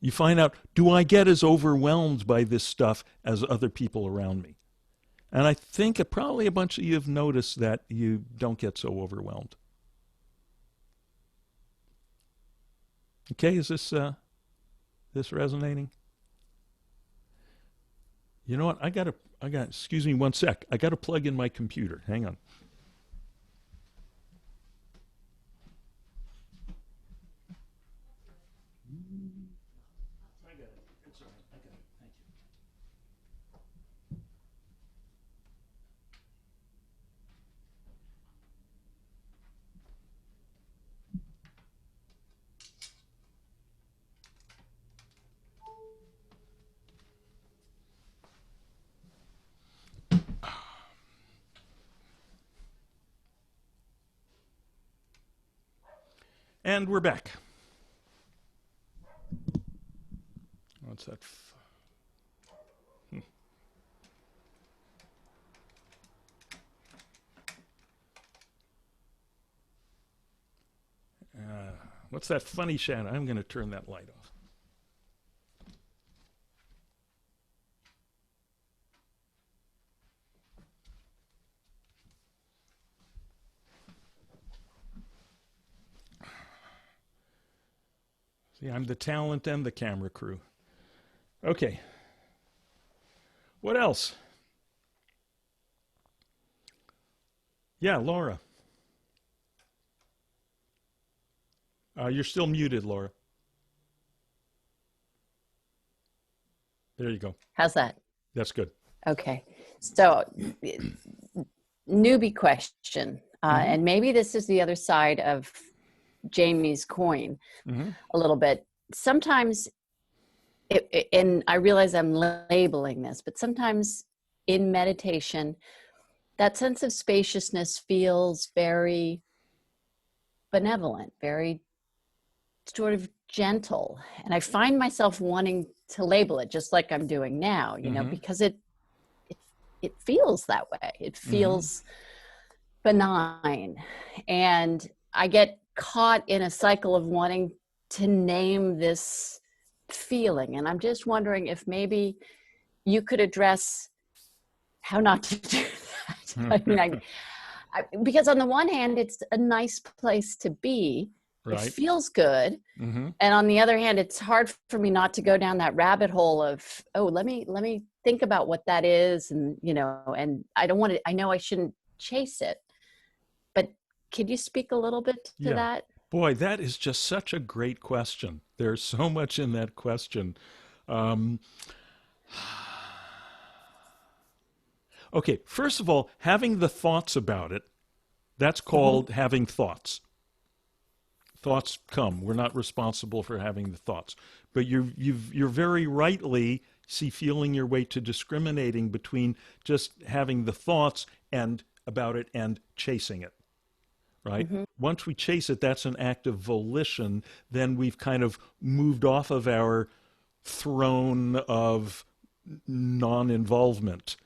You find out, do I get as overwhelmed by this stuff as other people around me? And I think probably a bunch of you have noticed that you don't get so overwhelmed. Okay, is this resonating? You know what? Excuse me one sec. I got to plug in my computer. Hang on. I got it. It's all right. I got it. Thank you. And we're back. What's that? What's that funny shadow? I'm going to turn that light off. See, I'm the talent and the camera crew. Okay. What else? Yeah, Laura. You're still muted, Laura. There you go. How's that? That's good. Okay. So, newbie question. And maybe this is the other side of Jamie's coin a little bit. Sometimes, and I realize I'm labeling this, but sometimes in meditation, that sense of spaciousness feels very benevolent, very sort of gentle. And I find myself wanting to label it just like I'm doing now, you know, because it feels that way. It feels benign. And I get caught in a cycle of wanting to name this feeling. And I'm just wondering if maybe you could address how not to do that. I mean, because on the one hand, it's a nice place to be. Right. It feels good. And on the other hand, it's hard for me not to go down that rabbit hole of, oh, let me think about what that is. And, you know, and I know I shouldn't chase it, but could you speak a little bit to that? Boy, that is just such a great question. There's so much in that question. Okay, first of all, having the thoughts about it, that's called having thoughts. Thoughts come. We're not responsible for having the thoughts. But you're very rightly feeling your way to discriminating between just having the thoughts and about it and chasing it. Right? Once we chase it, that's an act of volition. Then we've kind of moved off of our throne of non-involvement.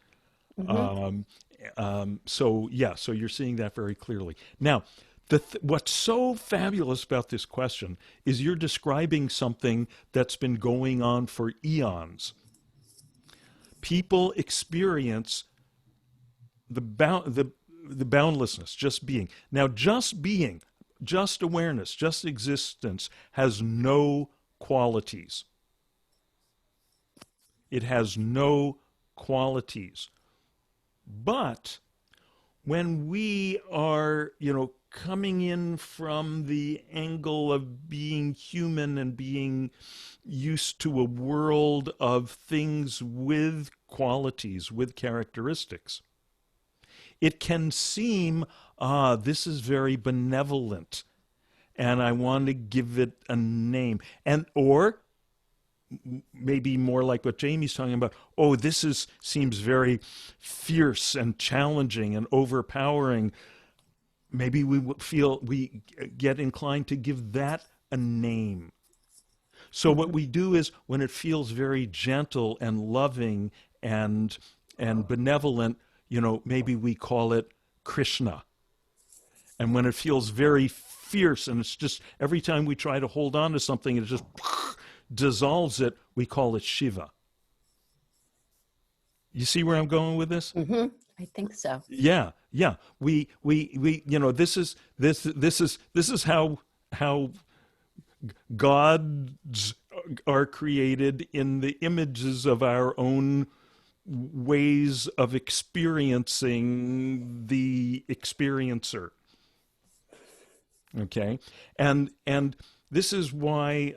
So you're seeing that very clearly. Now, what's so fabulous about this question is you're describing something that's been going on for eons. People experience the boundlessness, just being. Now, just being, just awareness, just existence has no qualities. It has no qualities. But when we are, coming in from the angle of being human and being used to a world of things with qualities, with characteristics, it can seem, this is very benevolent, and I want to give it a name. Or maybe more like what Jamie's talking about, this seems very fierce and challenging and overpowering. Maybe we get inclined to give that a name. So what we do is when it feels very gentle and loving and benevolent, maybe we call it Krishna. And when it feels very fierce and it's just every time we try to hold on to something, it just dissolves it, we call it Shiva. You see where I'm going with this? I think so. Yeah. We this is how gods are created in the images of our own ways of experiencing the experiencer. Okay, and this is why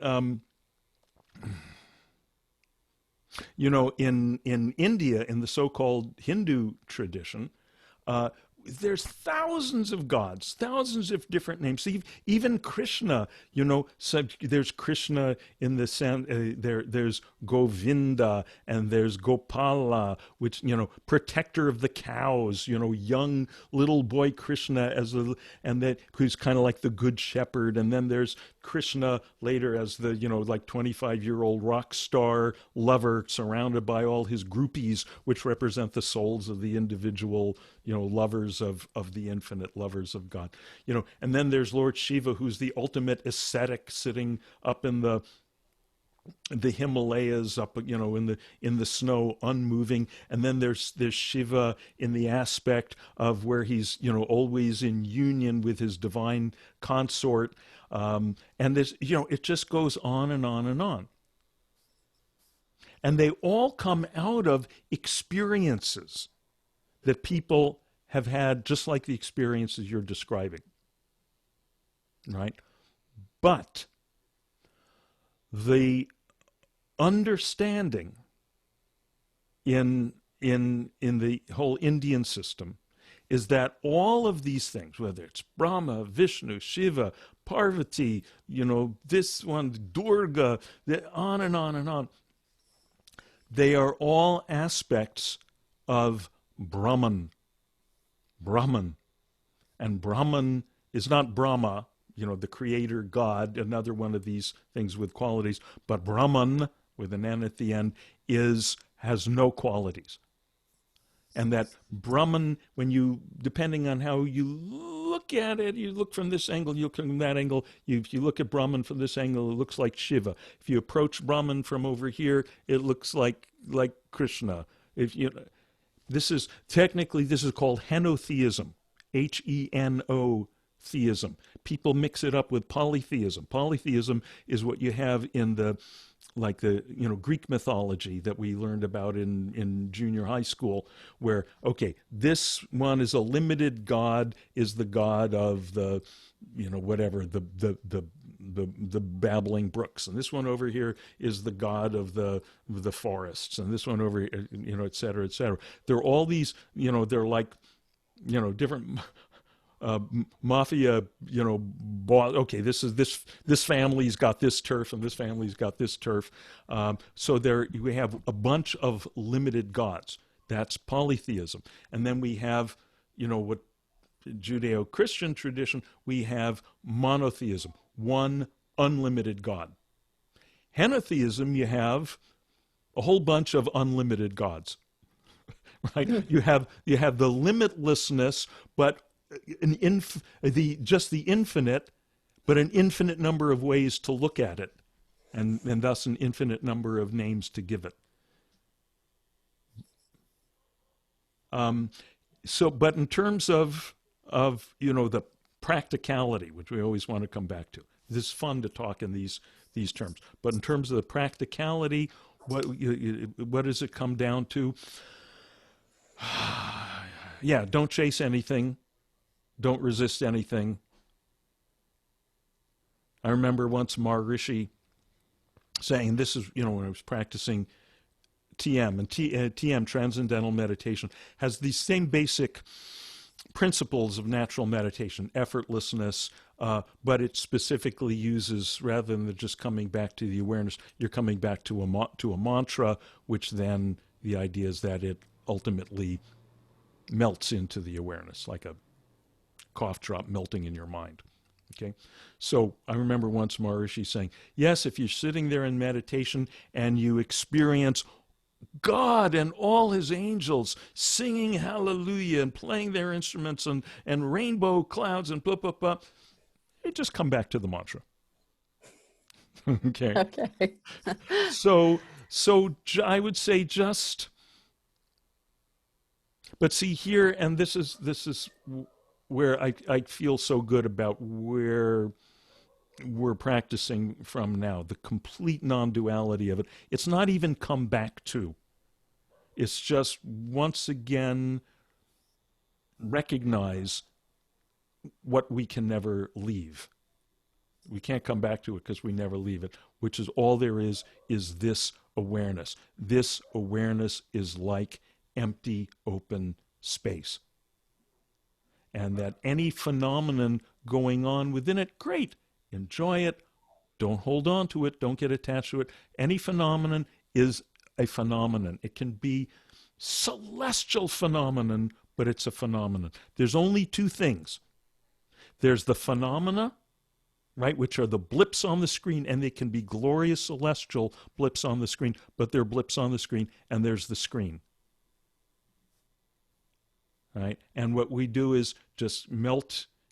in India, in the so-called Hindu tradition, there's thousands of gods, thousands of different names. Even Krishna, so there's Krishna in the there's Govinda and there's Gopala, which protector of the cows. Young little boy Krishna and that who's kind of like the good shepherd, and then there's Krishna later as the like 25-year-old rock star lover surrounded by all his groupies, which represent the souls of the individual lovers of the infinite, lovers of God. And then there's Lord Shiva, who's the ultimate ascetic, sitting up in the Himalayas, up in the snow, unmoving. And then there's Shiva in the aspect of where he's always in union with his divine consort. And this it just goes on and on and on. And they all come out of experiences that people have had, just like the experiences you're describing, right? But the understanding in the whole Indian system is that all of these things, whether it's Brahma, Vishnu, Shiva, Parvati, this one, Durga, on and on and on, they are all aspects of Brahman. And Brahman is not Brahma, the creator God, another one of these things with qualities, but Brahman, with an N at the end, has no qualities. And that Brahman, depending on how you look at it, you look from this angle, you look from that angle. If you look at Brahman from this angle, it looks like Shiva. If you approach Brahman from over here, it looks like Krishna. This is called henotheism, Heno theism. People mix it up with polytheism. Polytheism is what you have in the Greek mythology that we learned about in junior high school, where this one is a limited god, is the god of the the babbling brooks, and this one over here is the god of the forests, and this one over here, et cetera, et cetera. There are all these, they're like, different mafia, this family's got this turf and this family's got this turf. So we have a bunch of limited gods. That's polytheism. And then we have, what Judeo-Christian tradition, we have monotheism, one unlimited God. Henotheism, you have a whole bunch of unlimited gods. Right? You have the limitlessness, but just the infinite, but an infinite number of ways to look at it, and thus an infinite number of names to give it. But in terms of the practicality, which we always want to come back to, this is fun to talk in these terms. But in terms of the practicality, what does it come down to? Yeah, don't chase anything. Don't resist anything. I remember once Maharishi saying, this is, when I was practicing TM, and TM, Transcendental Meditation, has these same basic principles of natural meditation, effortlessness, but it specifically uses, rather than just coming back to the awareness, you're coming back to a mantra, which then the idea is that it ultimately melts into the awareness, like a cough drop melting in your mind. Okay, so I remember once Maharishi saying, yes, if you're sitting there in meditation and you experience God and all his angels singing hallelujah and playing their instruments and rainbow clouds and blah, blah, blah, you just come back to the mantra. Okay. Okay. So I would say but see here, and this is where I feel so good about where we're practicing from now, the complete non-duality of it. It's not even come back to. It's just once again recognize what we can never leave. We can't come back to it because we never leave it, which is all there is this awareness. This awareness is like empty, open space. And that any phenomenon going on within it, great, enjoy it, don't hold on to it, don't get attached to it. Any phenomenon is a phenomenon. It can be celestial phenomenon, but it's a phenomenon. There's only two things. There's the phenomena, right, which are the blips on the screen, and they can be glorious celestial blips on the screen, but they're blips on the screen, and there's the screen. Right? And what we do is just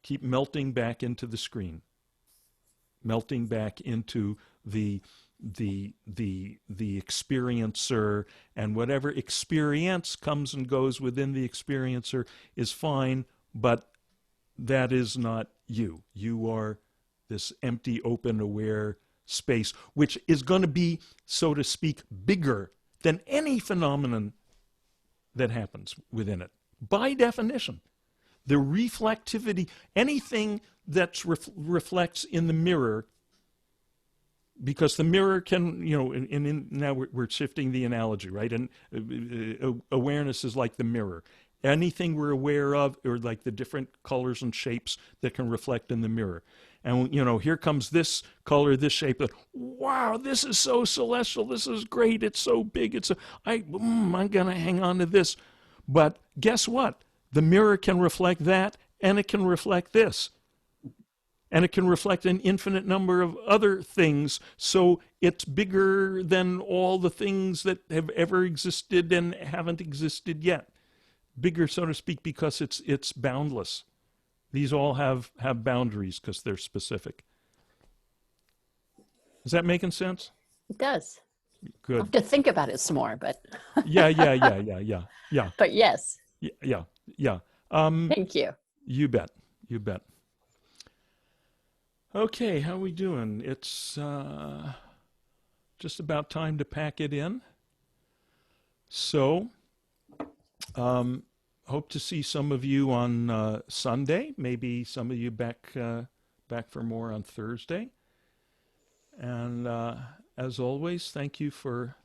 keep melting back into the screen, melting back into the experiencer, and whatever experience comes and goes within the experiencer is fine, but that is not you. You are this empty, open, aware space, which is going to be, so to speak, bigger than any phenomenon that happens within it. By definition, the reflectivity, anything that reflects in the mirror, because the mirror can, now we're shifting the analogy, right? And awareness is like the mirror. Anything we're aware of, or like the different colors and shapes that can reflect in the mirror. And, here comes this color, this shape. Wow, this is so celestial. This is great. It's so big. I'm going to hang on to this. But guess what? The mirror can reflect that, and it can reflect this. And it can reflect an infinite number of other things. So it's bigger than all the things that have ever existed and haven't existed yet. Bigger, so to speak, because it's boundless. These all have boundaries because they're specific. Is that making sense? It does. Good. I'll have to think about it some more, but Yeah. But yes. Yeah. Thank you. You bet. Okay, how we doing? It's just about time to pack it in. So, hope to see some of you on Sunday. Maybe some of you back for more on Thursday. And as always, thank you for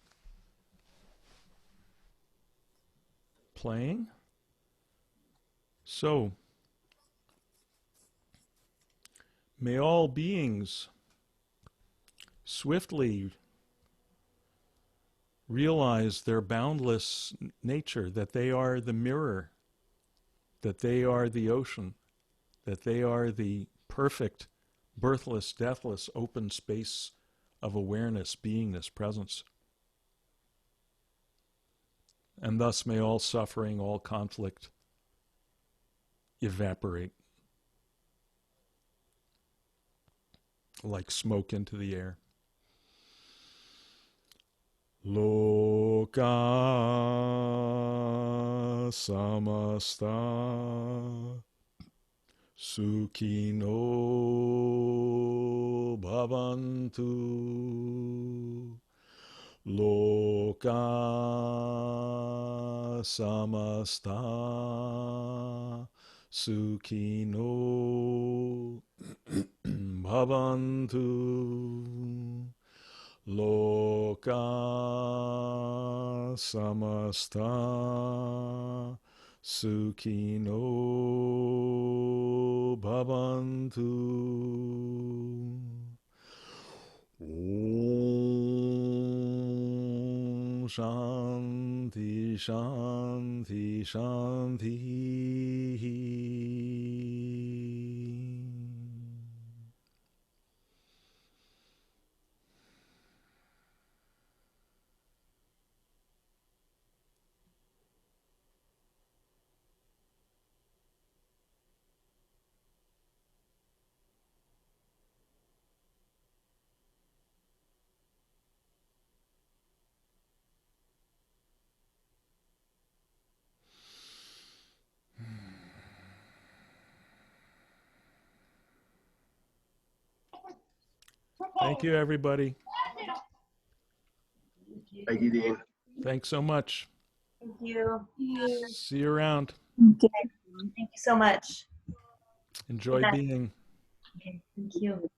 playing. So, may all beings swiftly realize their boundless nature, that they are the mirror, that they are the ocean, that they are the perfect, birthless, deathless, open space of awareness, beingness, presence. And thus may all suffering, all conflict evaporate like smoke into the air. Loka samasta sukhino bhavantu. Loka samasta sukhino bhavantu. Loka samasta sukhino bhavantu. Om Shanti Shanti Shanti. Thank you, everybody. Thank you, Dean. Thanks so much. Thank you. See you around. Okay. Thank you so much. Enjoy Good night. being. Okay, thank you.